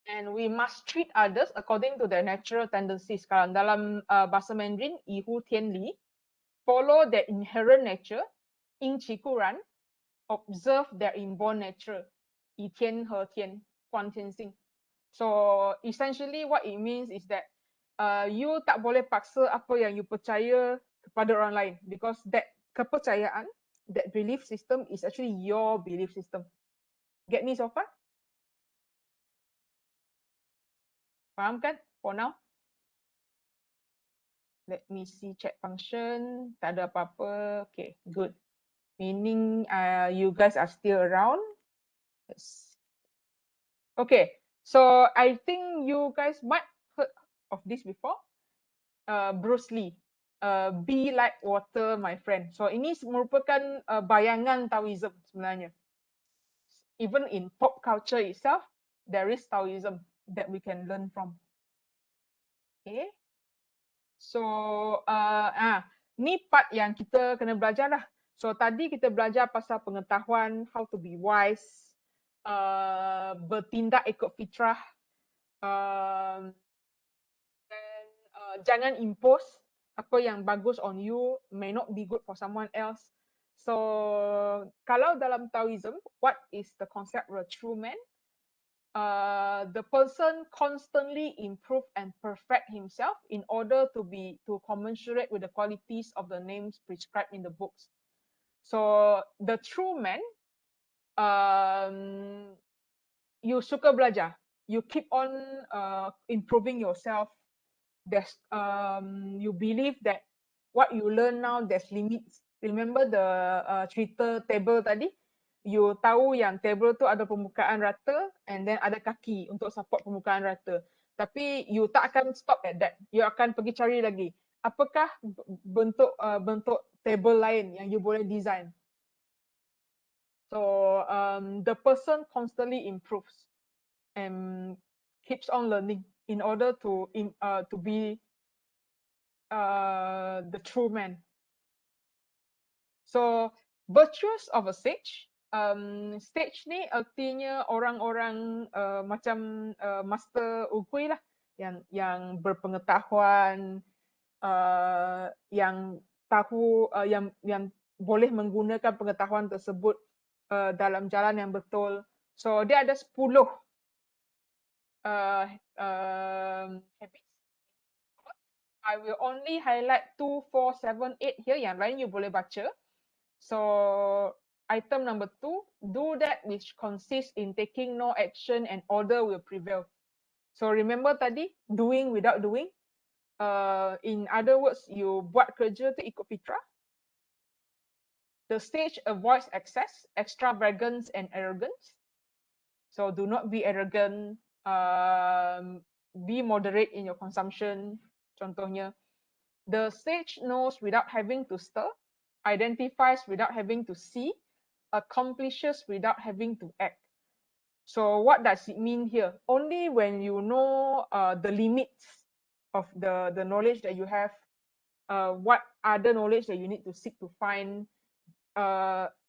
And we must treat others according to their natural tendencies. Kalau dalam bahasa Mandarin, 以乎天理, follow their inherent nature, 因其固然, observe their inborn nature, 以天和天, 观天性. So essentially what it means is that you tak boleh paksa apa yang you percaya kepada orang lain, because that kepercayaan, that belief system is actually your belief system. Get me so far? Faham kan for now? Let me see chat function. Tak ada apa-apa. Okay, good. Meaning you guys are still around. Yes. Okay, so I think you guys might heard of this before. Bruce Lee. Be like water, my friend. So ini merupakan bayangan Taoism sebenarnya. Even in pop culture itself, there is Taoism that we can learn from. Okay. So ni part yang kita kena belajar lah. So tadi kita belajar pasal pengetahuan, how to be wise, bertindak ikut fitrah, dan jangan impose apa yang bagus on you may not be good for someone else. So kalau dalam Taoism, what is the concept of a true man? The person constantly improve and perfect himself in order to commensurate with the qualities of the names prescribed in the books. So the true man, you suka belajar, you keep on improving yourself. There's you believe that what you learn now there's limits. Remember the cerita table tadi? You tahu yang table tu ada permukaan rata and then ada kaki untuk support permukaan rata. Tapi you tak akan stop at that. You akan pergi cari lagi. Apakah bentuk table lain yang you boleh design? So the person constantly improves and keeps on learning in order to be the true man. So virtues of a sage. Sage ni artinya orang-orang macam master ukui lah, yang berpengetahuan, yang tahu, yang boleh menggunakan pengetahuan tersebut dalam jalan yang betul. So dia ada 10 habits. I will only highlight 2, 4, 7, 8 here. Yang lain you boleh baca. So item number 2, do that which consists in taking no action and order will prevail. So remember tadi, doing without doing. In other words, you buat kerja tu ikut fitrah. The sage avoids excess, extravagance and arrogance. So do not be arrogant. Be moderate in your consumption. Contohnya, the sage knows without having to stir, identifies without having to see, accomplishes without having to act. So what does it mean here? Only when you know the limits of the knowledge that you have, what other knowledge that you need to seek to find,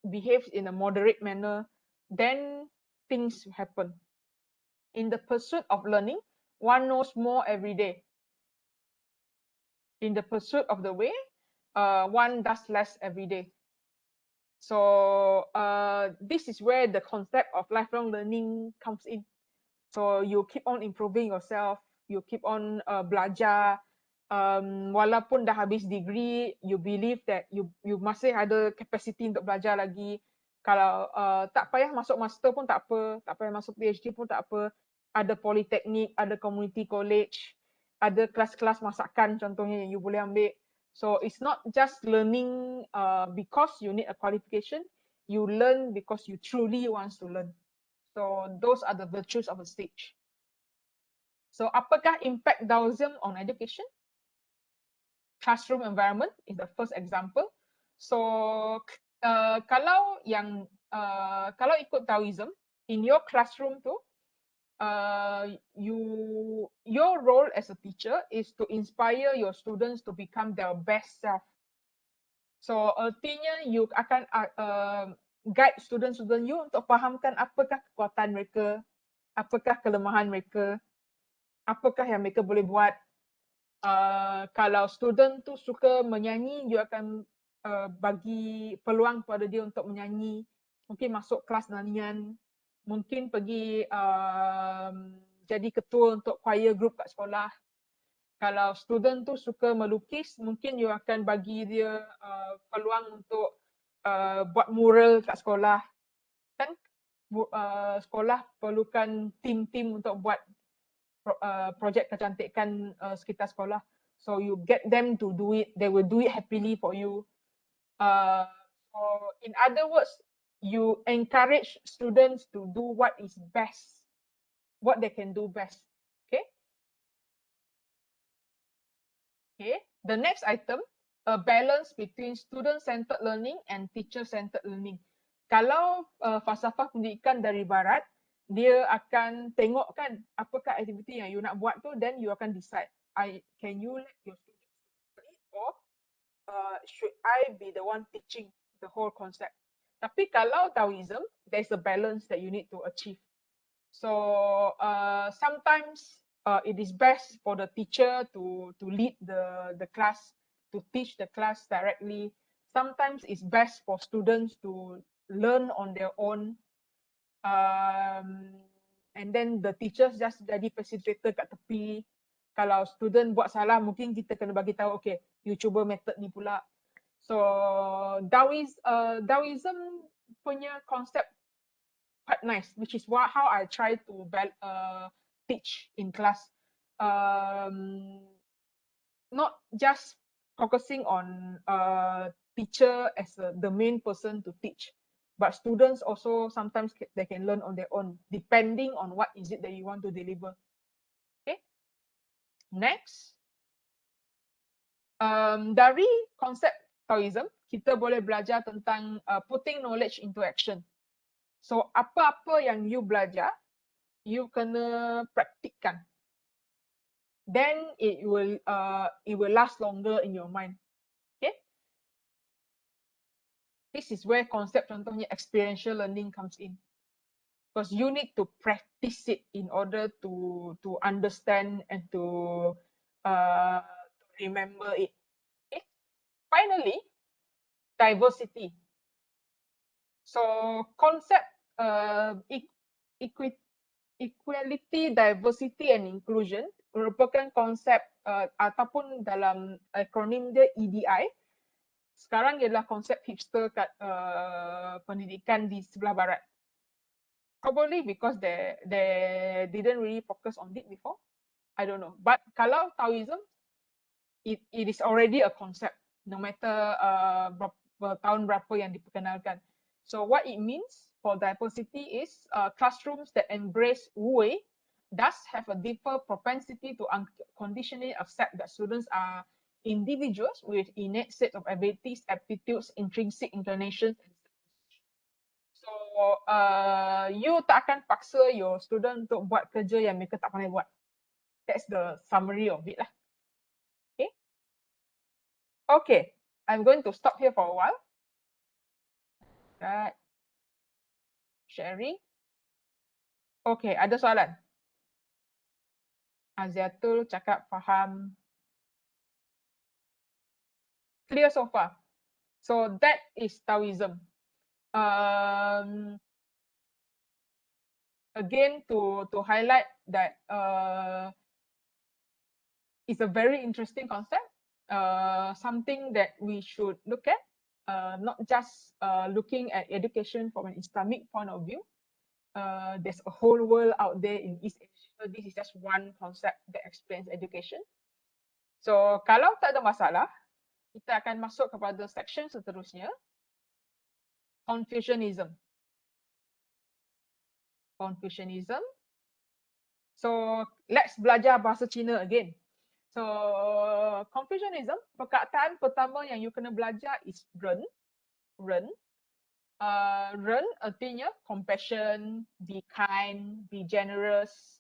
behaves in a moderate manner, then things happen. In the pursuit of learning, one knows more every day. In the pursuit of the way, one does less every day. So this is where the concept of lifelong learning comes in. So you keep on improving yourself, you keep on belajar. Walaupun dah habis degree, you believe that you masih ada capacity untuk belajar lagi. Kalau tak payah masuk master pun tak apa, tak payah masuk PhD pun tak apa. Ada politeknik, ada community college, ada kelas-kelas masakan contohnya yang you boleh ambil. So it's not just learning because you need a qualification. You learn because you truly want to learn. So those are the virtues of a stage. So apakah impact Taoism on education? Classroom environment is the first example. So kalau ikut Taoism in your classroom tu, your role as a teacher is to inspire your students to become their best self. So artinya you akan guide student-student you untuk fahamkan apakah kekuatan mereka, apakah kelemahan mereka, apakah yang mereka boleh buat. Kalau student tu suka menyanyi, you akan bagi peluang kepada dia untuk menyanyi. Mungkin masuk kelas nyanyian, mungkin pergi jadi ketua untuk choir group kat sekolah. Kalau student tu suka melukis, mungkin you akan bagi dia peluang untuk buat mural kat sekolah. Kan sekolah perlukan tim-tim untuk buat projek kecantikan sekitar sekolah. So you get them to do it, they will do it happily for you. So in other words, you encourage students to do what is best, what they can do best. Okay, the next item, a balance between student-centered learning and teacher-centered learning. Kalau falsafah pendidikan dari barat, dia akan tengok kan apakah aktiviti yang you nak buat tu, then you akan decide, can you let your students do it, or should I be the one teaching the whole concept? Tapi kalau Taoism, there's a balance that you need to achieve. So sometimes it is best for the teacher to lead the class, to teach the class directly. Sometimes it's best for students to learn on their own. And then the teachers just jadi facilitator kat tepi. Kalau student buat salah, mungkin kita kena bagi tahu, okay, you cuba method ni pula. So Taoism punya konsep quite nice, which is how I try to teach in class. Not just focusing on teacher as the main person to teach, but students also sometimes they can learn on their own, depending on what is it that you want to deliver. Okay. Next, dari konsep Taoism, kita boleh belajar tentang putting knowledge into action. So apa-apa yang you belajar, you kena praktikkan. Then it will last longer in your mind. Okay. This is where concept contohnya experiential learning comes in. Because you need to practice it in order to understand and to remember it. Okay. Finally, diversity. So concept equality, diversity and inclusion merupakan konsep ataupun dalam akronim dia EDI. Sekarang ialah konsep hipster kat pendidikan di sebelah barat. Probably because they didn't really focus on it before. I don't know. But kalau Taoism, it is already a concept, no matter tahun berapa yang diperkenalkan. So what it means for diversity is classrooms that embrace Wu Wei does have a deeper propensity to unconditionally accept that students are individuals with innate set of abilities, aptitudes, intrinsic inclinations. So you tak akan paksa your student untuk buat kerja yang mereka tak pandai buat. That's the summary of it lah. Okay. Okay, I'm going to stop here for a while. Right. Sharing. Okay, ada soalan? Aziatul cakap faham. Clear so far. So that is Taoism. Again, to highlight that it's a very interesting concept. Something that we should look at. Not just looking at education from an Islamic point of view. There's a whole world out there in East Asia. This is just one concept that explains education. So kalau tak ada masalah, kita akan masuk kepada section seterusnya, Confucianism. Confucianism. So let's belajar bahasa Cina again. So Confucianism, perkataan pertama yang you kena belajar is ren. Ren. Ren artinya compassion, be kind, be generous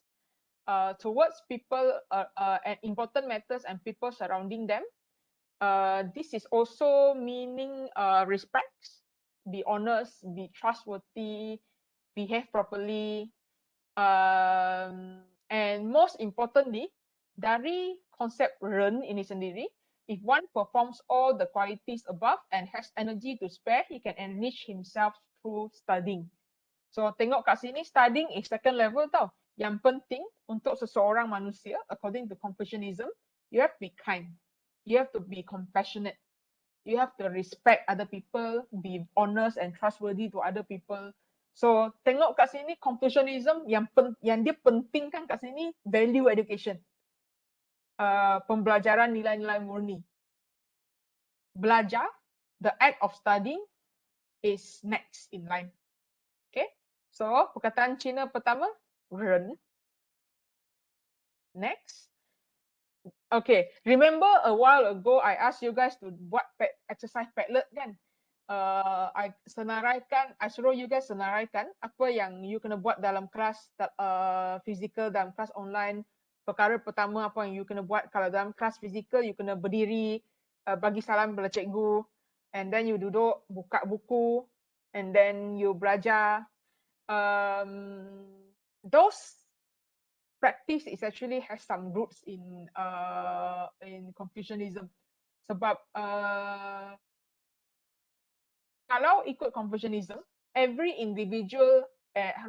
towards people and important matters and people surrounding them. This is also meaning respect, be honest, be trustworthy, behave properly, and most importantly, dari konsep ren ini sendiri, if one performs all the qualities above and has energy to spare, he can enrich himself through studying. So tengok kat sini, studying is second level tau. Yang penting untuk seseorang manusia, according to Confucianism, you have to be kind. You have to be compassionate. You have to respect other people, be honest and trustworthy to other people. So tengok kat sini Confucianism yang dia pentingkan kat sini value education. Pembelajaran nilai-nilai murni. Belajar, the act of studying is next in line. Okay. So perkataan Cina pertama, ren. Next. Okay, remember a while ago I asked you guys to buat exercise Padlet kan? I suruh you guys senaraikan apa yang you kena buat dalam kelas physical, dalam kelas online. Perkara pertama apa yang you kena buat, kalau dalam kelas physical you kena berdiri, bagi salam kepada cikgu, and then you duduk buka buku, and then you belajar. Those practice is actually has some roots in Confucianism. Sebab kalau ikut Confucianism, every individual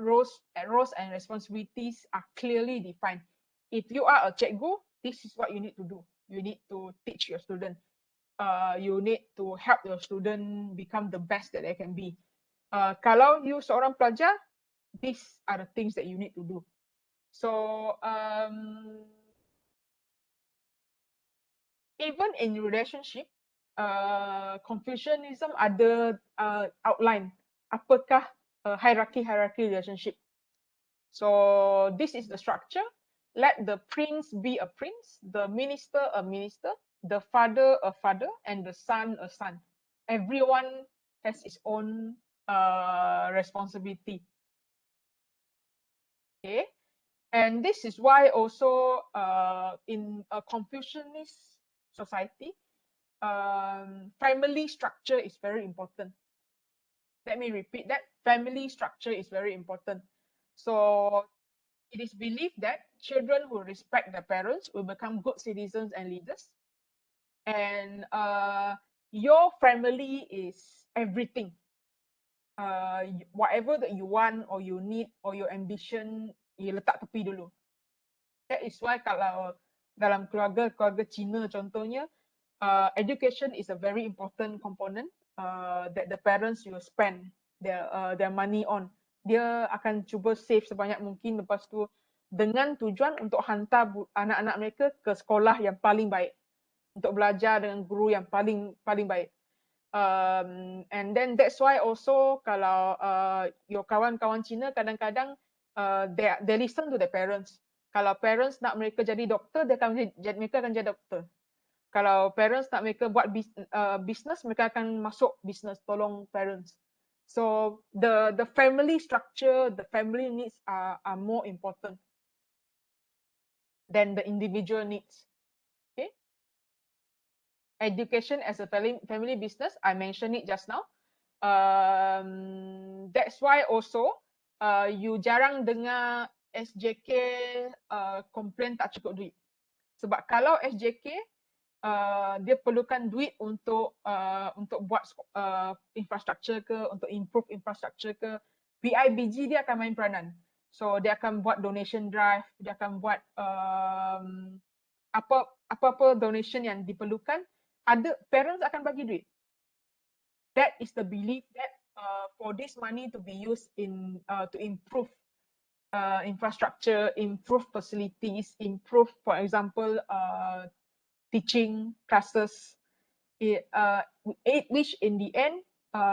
roles and responsibilities are clearly defined. If you are a cikgu, this is what you need to do. You need to teach your student. You need to help your student become the best that they can be. Kalau you seorang pelajar, these are the things that you need to do. So even in relationship, Confucianism ada outline apakah hierarchy relationship. So this is the structure. Let the prince be a prince, the minister a minister, the father a father, and the son a son. Everyone has its own responsibility. Okay. And this is why also in a Confucianist society, family structure is very important. Let me repeat that. Family structure is very important. So it is believed that children who respect their parents will become good citizens and leaders. And your family is everything. Whatever that you want or you need or your ambition, you letak tepi dulu. That is why kalau dalam keluarga Cina contohnya, education is a very important component that the parents will spend their money on. Dia akan cuba save sebanyak mungkin, lepas tu dengan tujuan untuk hantar anak-anak mereka ke sekolah yang paling baik, untuk belajar dengan guru yang paling baik. And then that's why also kalau your kawan-kawan Cina kadang-kadang they listen to their parents. Kalau parents nak mereka jadi doktor, mereka akan jadi doktor. Kalau parents nak mereka buat business, mereka akan masuk business, tolong parents. So the family structure, the family needs are more important than the individual needs. Okay. Education as a family business, I mentioned it just now. That's why also you jarang dengar SJK komplain tak cukup duit. Sebab kalau SJK dia perlukan duit untuk buat infrastructure ke, untuk improve infrastructure ke, PIBG dia akan main peranan. So dia akan buat donation drive, dia akan buat apa-apa donation yang diperlukan, ada parents akan bagi duit. That is the belief that for this money to be used in to improve infrastructure, improve facilities, improve, for example, teaching classes, which in the end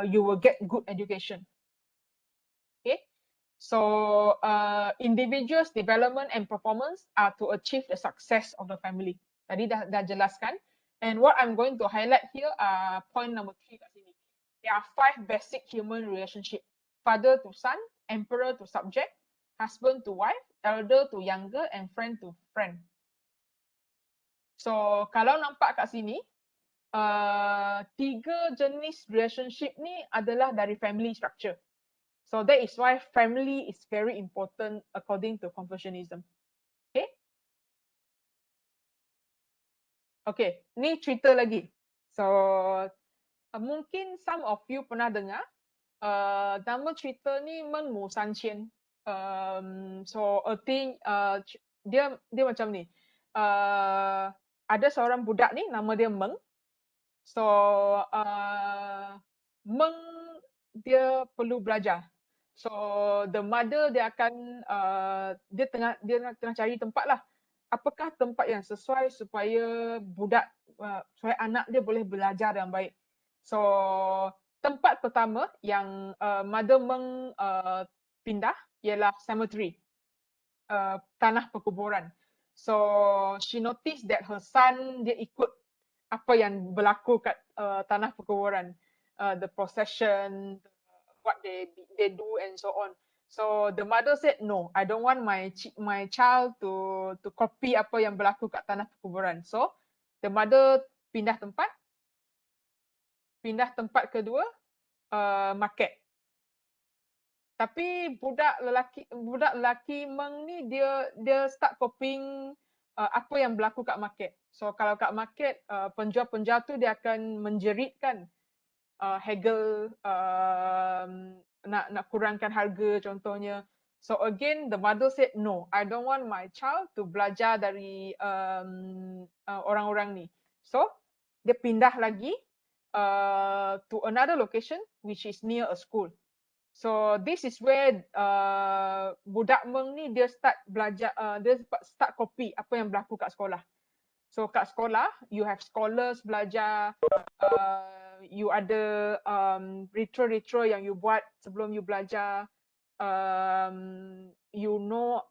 you will get good education. Okay, So individuals development and performance are to achieve the success of the family. Tadi dah jelaskan. And what I'm going to highlight here are point number 3 kat sini. There are 5 basic human relationship. Father to son, emperor to subject, husband to wife, elder to younger, and friend to friend. So kalau nampak kat sini, 3 jenis relationship ni adalah dari family structure. So that is why family is very important according to Confucianism. Okay? Okay, ni cerita lagi. So mungkin some of you pernah dengar nama cerita ni Meng Mu San Qian. So erti dia macam ni. Ada seorang budak ni nama dia Meng. So Meng dia perlu belajar. So the mother dia akan dia tengah cari tempat lah. Apakah tempat yang sesuai supaya budak supaya anak dia boleh belajar dengan baik. So tempat pertama yang mother Meng pindah ialah cemetery, tanah perkuburan. So she noticed that her son dia ikut apa yang berlaku kat tanah perkuburan, the procession, what they do and so on. So the mother said, no, I don't want my child to copy apa yang berlaku kat tanah perkuburan. So the mother pindah tempat kedua, market. Tapi budak lelaki Meng ni dia start copying apa yang berlaku kat market. So kalau kat market penjual-penjual tu dia akan menjeritkan, haggle, nak kurangkan harga contohnya. So again the mother said, no, I don't want my child to belajar dari orang-orang ni. So dia pindah lagi to another location which is near a school. So this is where budak Meng ni dia start belajar, dia start copy apa yang berlaku kat sekolah. So kat sekolah you have scholars belajar, you ada ritual yang you buat sebelum you belajar. You know,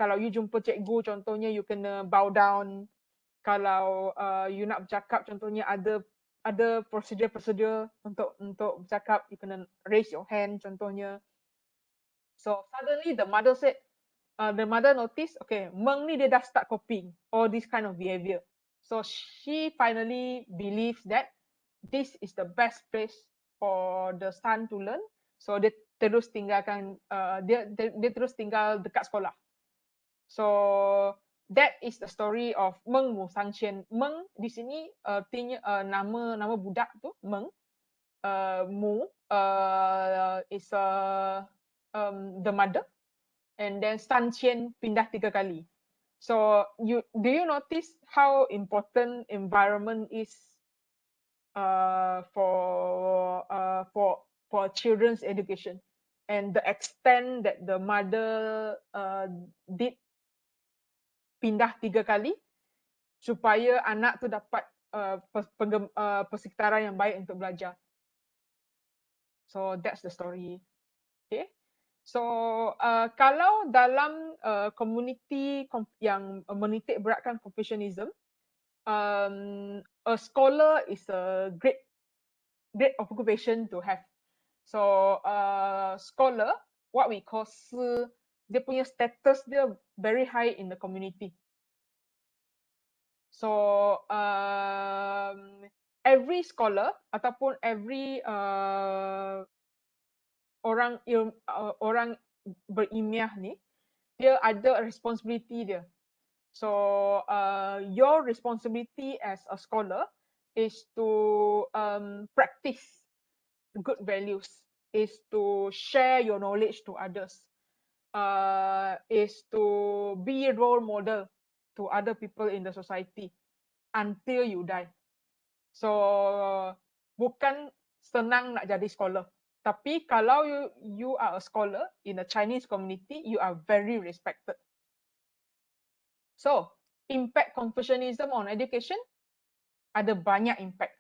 kalau you jumpa cikgu contohnya you kena bow down. Kalau you nak bercakap contohnya ada prosedur untuk bercakap, you kena raise your hand contohnya. So suddenly the mother noticed, okay, Meng ni dia dah start copying all this kind of behavior. So she finally believes that this is the best place for the son to learn. So dia terus tinggalkan, dia terus tinggal dekat sekolah. So that is the story of Meng Mu San Qian. Meng di sini artinya nama budak tu Meng. Mu is the mother, and then San Qian pindah 3 kali. So do you notice how important environment is for children's education, and the extent that the mother did pindah 3 kali supaya anak tu dapat persekitaran yang baik untuk belajar. So that's the story. Okay. So kalau dalam community yang menitik beratkan Confucianism, a scholar is a great occupation to have. So scholar, what we call dia punya status dia very high in the community. So every scholar ataupun every orang berilmiah ni, dia ada responsibility dia. So your responsibility as a scholar is to practice good values, is to share your knowledge to others, is to be a role model to other people in the society until you die. So bukan senang nak jadi scholar, tapi kalau you are a scholar in a Chinese community, you are very respected. So impact Confucianism on education, ada banyak impact,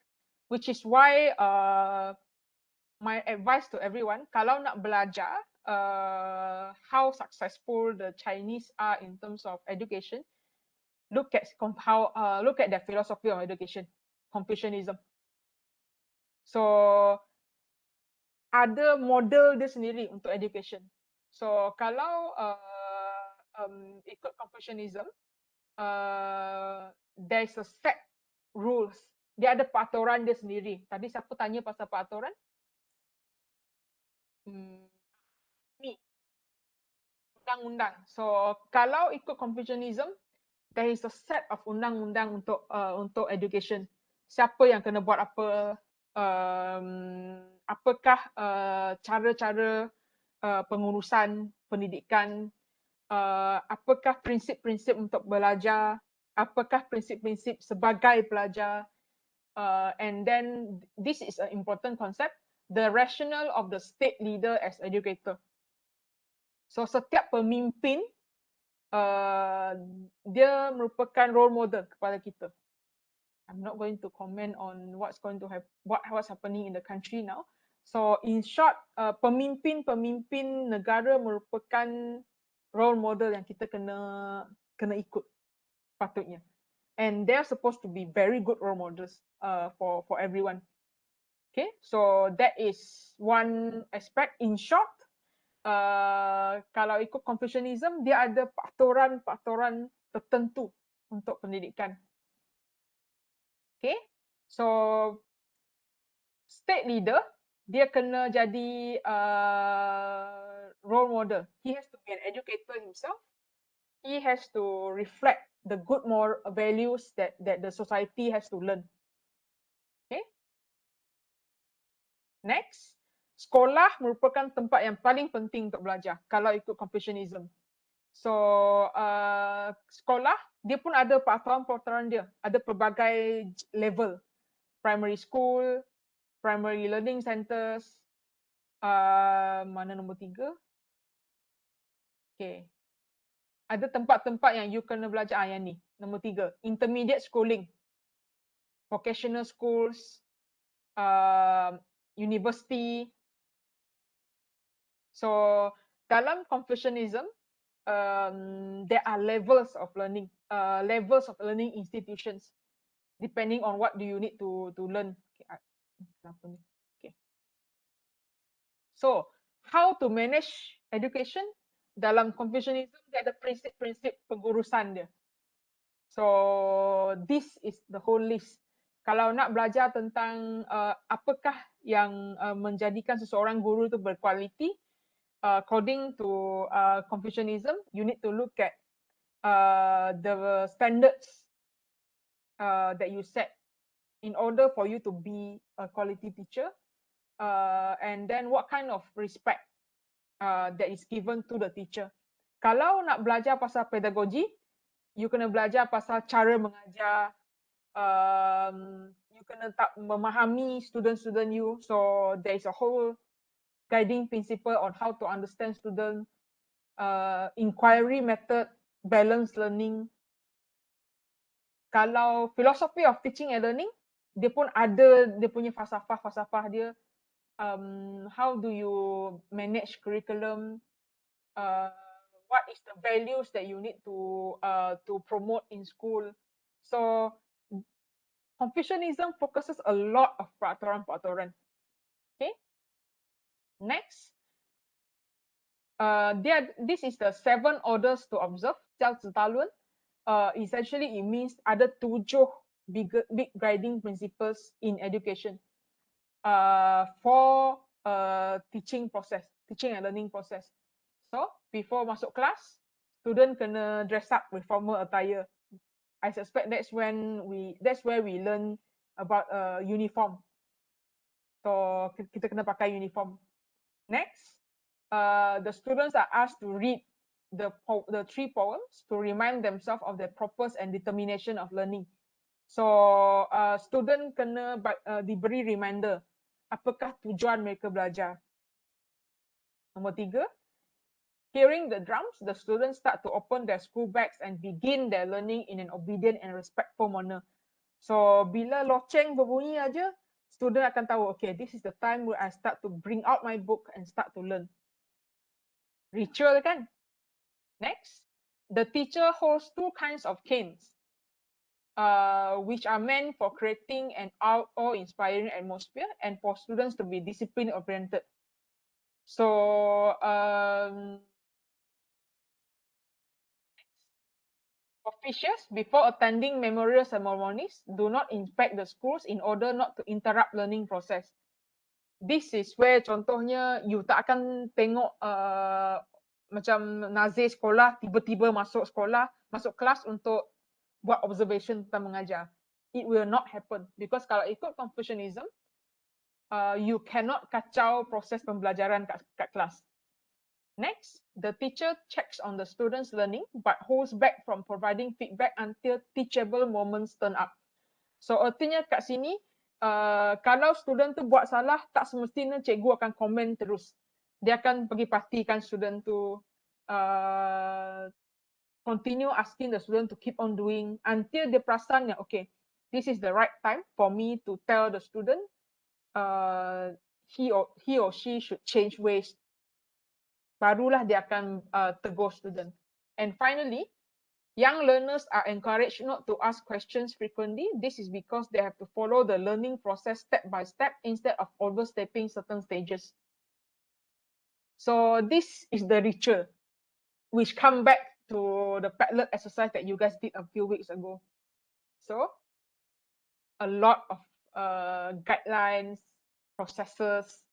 which is why my advice to everyone, kalau nak belajar how successful the Chinese are in terms of education, look at look at their philosophy of education, Confucianism. So ada model dia sendiri untuk education. So kalau ikut Confucianism, there's a set rules. Dia ada peraturan dia sendiri. Tadi siapa tanya pasal peraturan? Ni undang-undang. So kalau ikut Confucianism, there is a set of undang-undang untuk education. Siapa yang kena buat apa? Apakah cara-cara pengurusan pendidikan? Apakah prinsip-prinsip untuk belajar? Apakah prinsip-prinsip sebagai pelajar? And then this is an important concept, the rationale of the state leader as educator. So setiap pemimpin dia merupakan role model kepada kita. I'm not going to comment on what's happening in the country now. So in short, pemimpin negara merupakan role model yang kita kena ikut patutnya. And they're supposed to be very good role models for everyone. Okay, so that is one aspect. In short, kalau ikut Confucianism, dia ada peraturan tertentu untuk pendidikan. Okay, so state leader, dia kena jadi role model. He has to be an educator himself. He has to reflect the good moral values that the society has to learn. Okay. Next, sekolah merupakan tempat yang paling penting untuk belajar kalau ikut Confucianism. So sekolah dia pun ada peraturan dia, ada pelbagai level. Primary school, primary learning centers, mana nombor 3? Okay. Ada tempat-tempat yang you kena belajar, yang ni, nombor 3. Intermediate schooling, vocational schools, university. So dalam Confucianism, there are levels of learning institutions, depending on what do you need to learn. Okay. So how to manage education dalam Confucianism, dia ada prinsip-prinsip pengurusan dia. So this is the whole list. Kalau nak belajar tentang apakah yang menjadikan seseorang guru itu berkualiti, according to Confucianism, you need to look at the standards that you set in order for you to be a quality teacher, and then what kind of respect that is given to the teacher. Kalau nak belajar pasal pedagogi, you kena belajar pasal cara mengajar, you kena memahami student you. So there is a whole guiding principle on how to understand student, inquiry method, balanced learning. Kalau philosophy of teaching and learning, dia pun ada dia punya falsafah dia. How do you manage curriculum? What is the values that you need to promote in school? So Confucianism focuses a lot of peraturan. Okay. Next, this is the 7 orders to observe. 教子大论. Essentially, it means ada 7 big guiding principles in education for teaching and learning process. So before masuk kelas, student kena dress up with formal attire. I suspect that's where we learn about uniform. So kita kena pakai uniform. Next, the students are asked to read the 3 poems to remind themselves of the purpose and determination of learning. So student kena diberi reminder apakah tujuan mereka belajar. Nombor 3, hearing the drums, the students start to open their school bags and begin their learning in an obedient and respectful manner. So bila loceng berbunyi aja, student akan tahu, okay, this is the time where I start to bring out my book and start to learn. Ritual kan? Next, the teacher holds two kinds of canes, which are meant for creating an awe-inspiring atmosphere and for students to be discipline-oriented. So, officials, before attending memorial ceremonies, do not inspect the schools in order not to interrupt learning process. This is where contohnya you tak akan tengok macam nazir sekolah tiba-tiba masuk sekolah, masuk kelas untuk buat observation tentang mengajar. It will not happen because kalau ikut Confucianism, you cannot kacau proses pembelajaran kat kelas. Next, the teacher checks on the students' learning but holds back from providing feedback until teachable moments turn up. So artinya kat sini, kalau student tu buat salah, tak semestinya cikgu akan komen terus. Dia akan pergi pastikan student tu continue asking the student to keep on doing until dia perasan yang okay, this is the right time for me to tell the student he or she should change ways. Barulah dia akan tegur student. And finally, young learners are encouraged not to ask questions frequently. This is because they have to follow the learning process step by step instead of overstepping certain stages. So this is the ritual, which come back to the Padlet exercise that you guys did a few weeks ago. So a lot of guidelines, processes,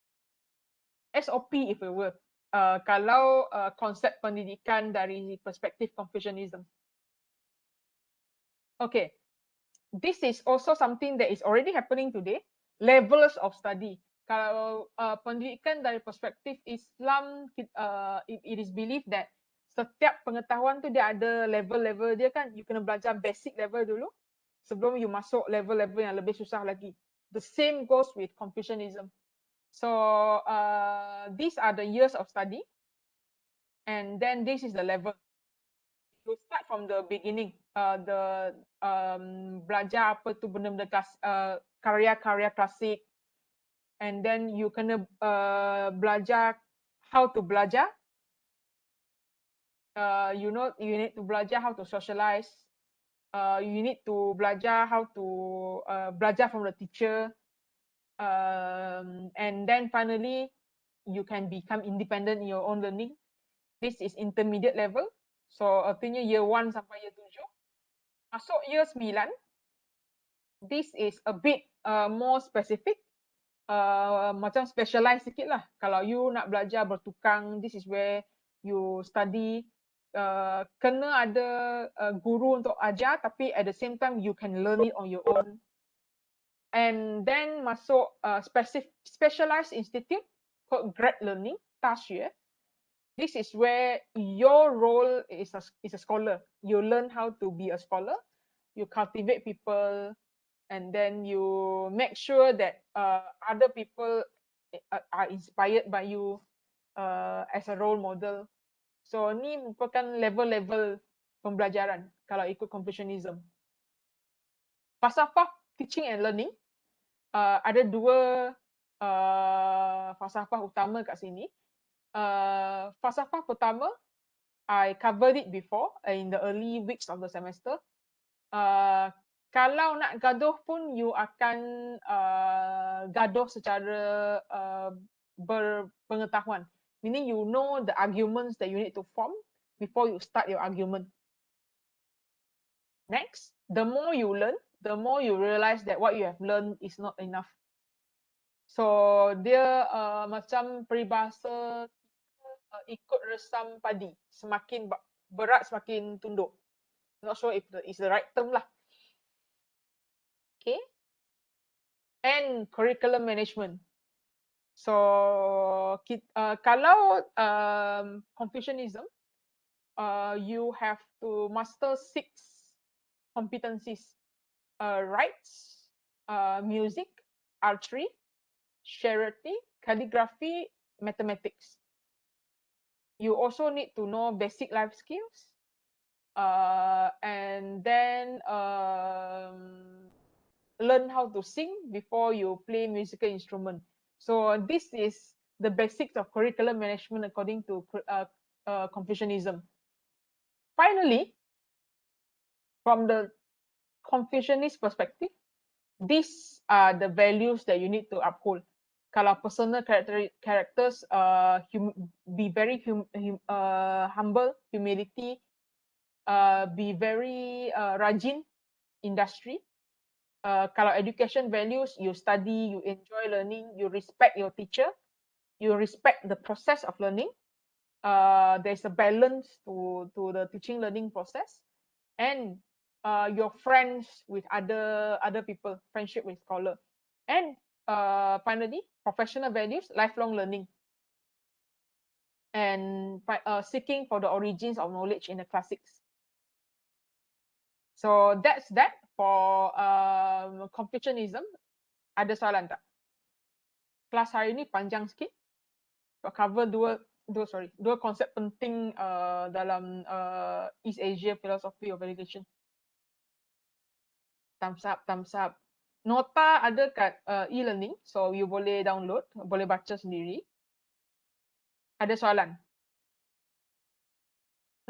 SOP if you will. Kalau konsep pendidikan dari perspektif Confucianism. Okay, this is also something that is already happening today. Levels of study. Kalau pendidikan dari perspektif Islam, it is believed that setiap pengetahuan tu dia ada level-level dia kan. You kena belajar basic level dulu sebelum you masuk level-level yang lebih susah lagi. The same goes with Confucianism. So these are the years of study, and then this is the level. You start from the beginning. Belajar apa tu benda-benda karya-karya klasik, and then you kena belajar how to belajar. You need to belajar how to socialize. You need to belajar how to belajar from the teacher. And then finally, you can become independent in your own learning. This is intermediate level. So artinya year 1 sampai year 7. Masuk year 9, this is a bit more specific. Macam specialized sikit lah. Kalau you nak belajar bertukang, this is where you study. Kena ada guru untuk ajar, tapi at the same time, you can learn it on your own. And then masuk specialized institute called grad learning, 大学. This is where your role is a scholar. You learn how to be a scholar. You cultivate people, and then you make sure that other people are inspired by you as a role model. So ni merupakan level-level pembelajaran kalau ikut Confucianism. Falsafah teaching and learning, ada dua falsafah utama kat sini. Falsafah pertama, I covered it before in the early weeks of the semester. Kalau nak gaduh pun, you akan gaduh secara berpengetahuan. Meaning you know the arguments that you need to form before you start your argument. Next, the more you learn, the more you realize that what you have learned is not enough. So dia macam peribahasa ikut resam padi, semakin berat semakin tunduk. Not sure if it's the right term lah. Okay. And curriculum management. So kalau Confucianism, you have to master 6 competencies: rights, music, archery, charity, calligraphy, mathematics. You also need to know basic life skills, and then learn how to sing before you play musical instrument. So this is the basics of curriculum management according to Confucianism. Finally, from the Confucianist perspective, these are the values that you need to uphold. Kalau personal characters, be very humble, humility, be very rajin, industry. Kalau education values, you study, you enjoy learning, you respect your teacher, you respect the process of learning. There's a balance to the teaching learning process, and your friends with other people, friendship with scholar, and finally professional values, lifelong learning, and seeking for the origins of knowledge in the classics. So that's that for Confucianism. Ada soalan tak? Kelas hari ni panjang sikit. Cover dua konsep penting dalam East Asia Philosophy of Education. Thumbs up, thumbs up. Nota ada kat e-learning, so you boleh download, boleh baca sendiri. Ada soalan?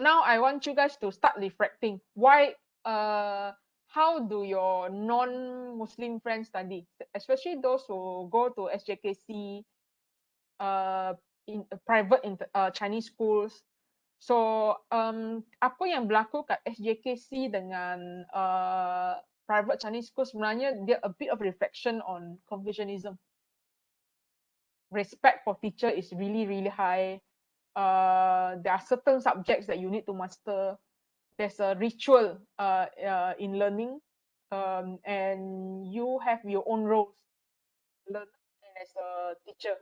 Now I want you guys to start reflecting. Why, how do your non-Muslim friends study? Especially those who go to SJKC, in private Chinese schools. So, apa yang berlaku kat SJKC dengan private Chinese school sebenarnya dia a bit of reflection on Confucianism. Respect for teacher is really, really high. There are certain subjects that you need to master. There's a ritual in learning, and you have your own roles, learner and as a teacher.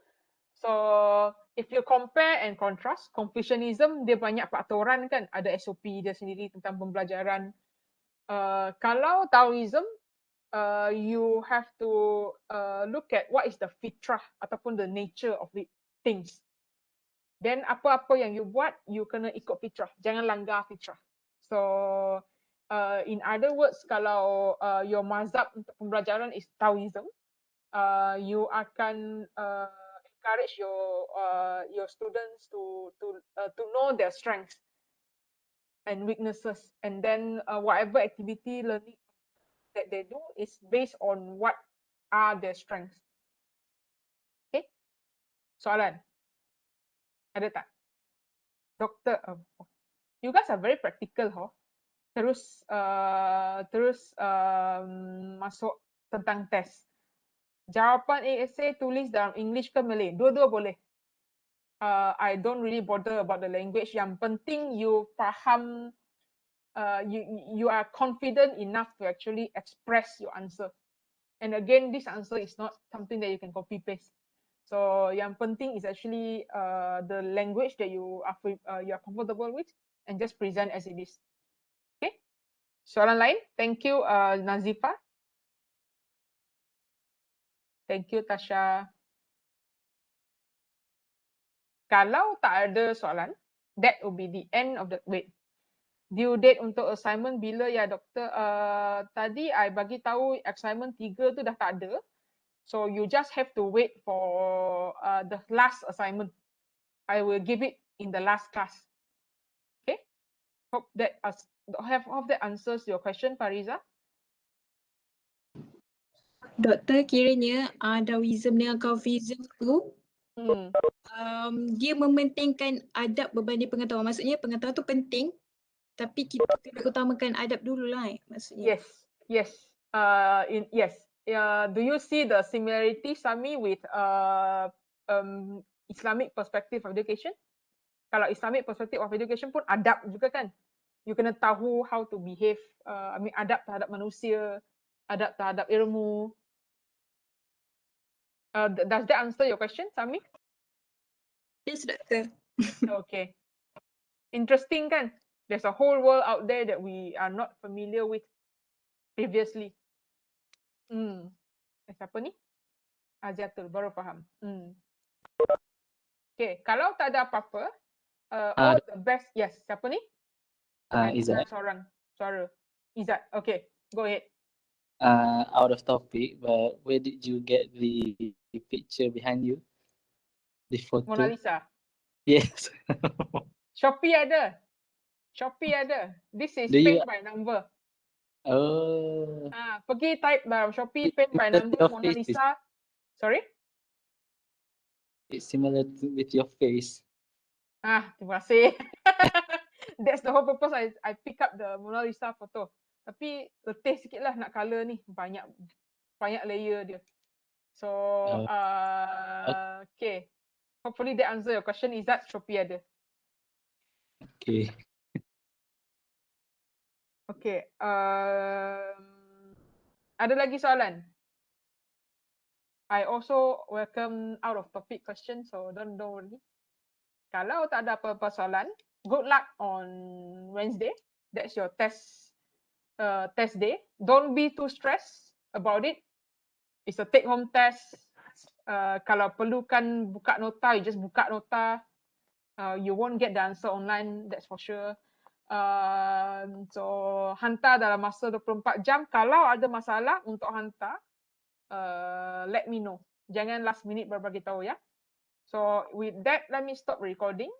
So if you compare and contrast, Confucianism dia banyak peraturan kan, ada SOP dia sendiri tentang pembelajaran. Kalau Taoism, you have to look at what is the fitrah ataupun the nature of the things. Then apa-apa yang you buat, you kena ikut fitrah, jangan langgar fitrah. So in other words, kalau your mazhab untuk pembelajaran is Taoism, you akan encourage your students to know their strengths and weaknesses, and then whatever activity learning that they do is based on what are their strengths. Okay, soalan ada tak? Doktor, you guys are very practical, terus masuk tentang test. Jawapan essay tulis dalam English ke Malay, dua-dua boleh. I don't really bother about the language. Yang penting you faham, you are confident enough to actually express your answer. And again, this answer is not something that you can copy paste. So yang penting is actually the language that you are comfortable with, and just present as it is. Okay. Soalan lain? Thank you, Nazifa. Thank you, Tasha. Kalau tak ada soalan, that will be the end of the wait. Due date untuk assignment bila ya doktor? Tadi I bagi tahu assignment 3 tu dah tak ada. So you just have to wait for the last assignment. I will give it in the last class. Okay. Hope that answers your question, Fariza. Doktor, kiranya Taoism dengan Confucianism tu dia mementingkan adab berbanding pengetahuan. Maksudnya pengetahuan tu penting, tapi kita kena utamakan adab dululah maksudnya. Yes. Yes. Do you see the similarity, Sami, with Islamic perspective of education? Kalau Islamic perspective of education pun adab juga kan? You kena tahu how to behave. Adab terhadap manusia, adab terhadap ilmu. Does that answer your question, Sami? Yes, Doctor. Okay. Interesting kan? There's a whole world out there that we are not familiar with previously. Siapa ni? Aziatul, baru faham. Okay, kalau tak ada apa-apa, all the best. Yes, siapa ni? Izzat. Suara. Izzat, okay, go ahead. Out of topic, but where did you get the picture behind you? The photo? Mona Lisa. Yes. Shopee ada. Shopee ada. This is Do you? paint by number. Oh. Pergi type dalam Shopee It's paint by similar to number your Mona face. Lisa. Sorry? It's similar with your face. Terima kasih. That's the whole purpose I pick up the Mona Lisa photo. Tapi letih sikit lah nak colour ni. Banyak layer dia. So, okay. Hopefully that answer your question. Is that Shopee ada? Okay. Okay. Ada lagi soalan? I also welcome out of topic question, so don't worry. Kalau tak ada apa-apa soalan, good luck on Wednesday. That's your test day. Don't be too stressed about it. It's a take-home test. Kalau perlukan buka nota, you just buka nota. You won't get the answer online, that's for sure. So hantar dalam masa 24 jam. Kalau ada masalah untuk hantar, let me know. Jangan last minute baru bagi tahu ya. So with that, let me stop recording.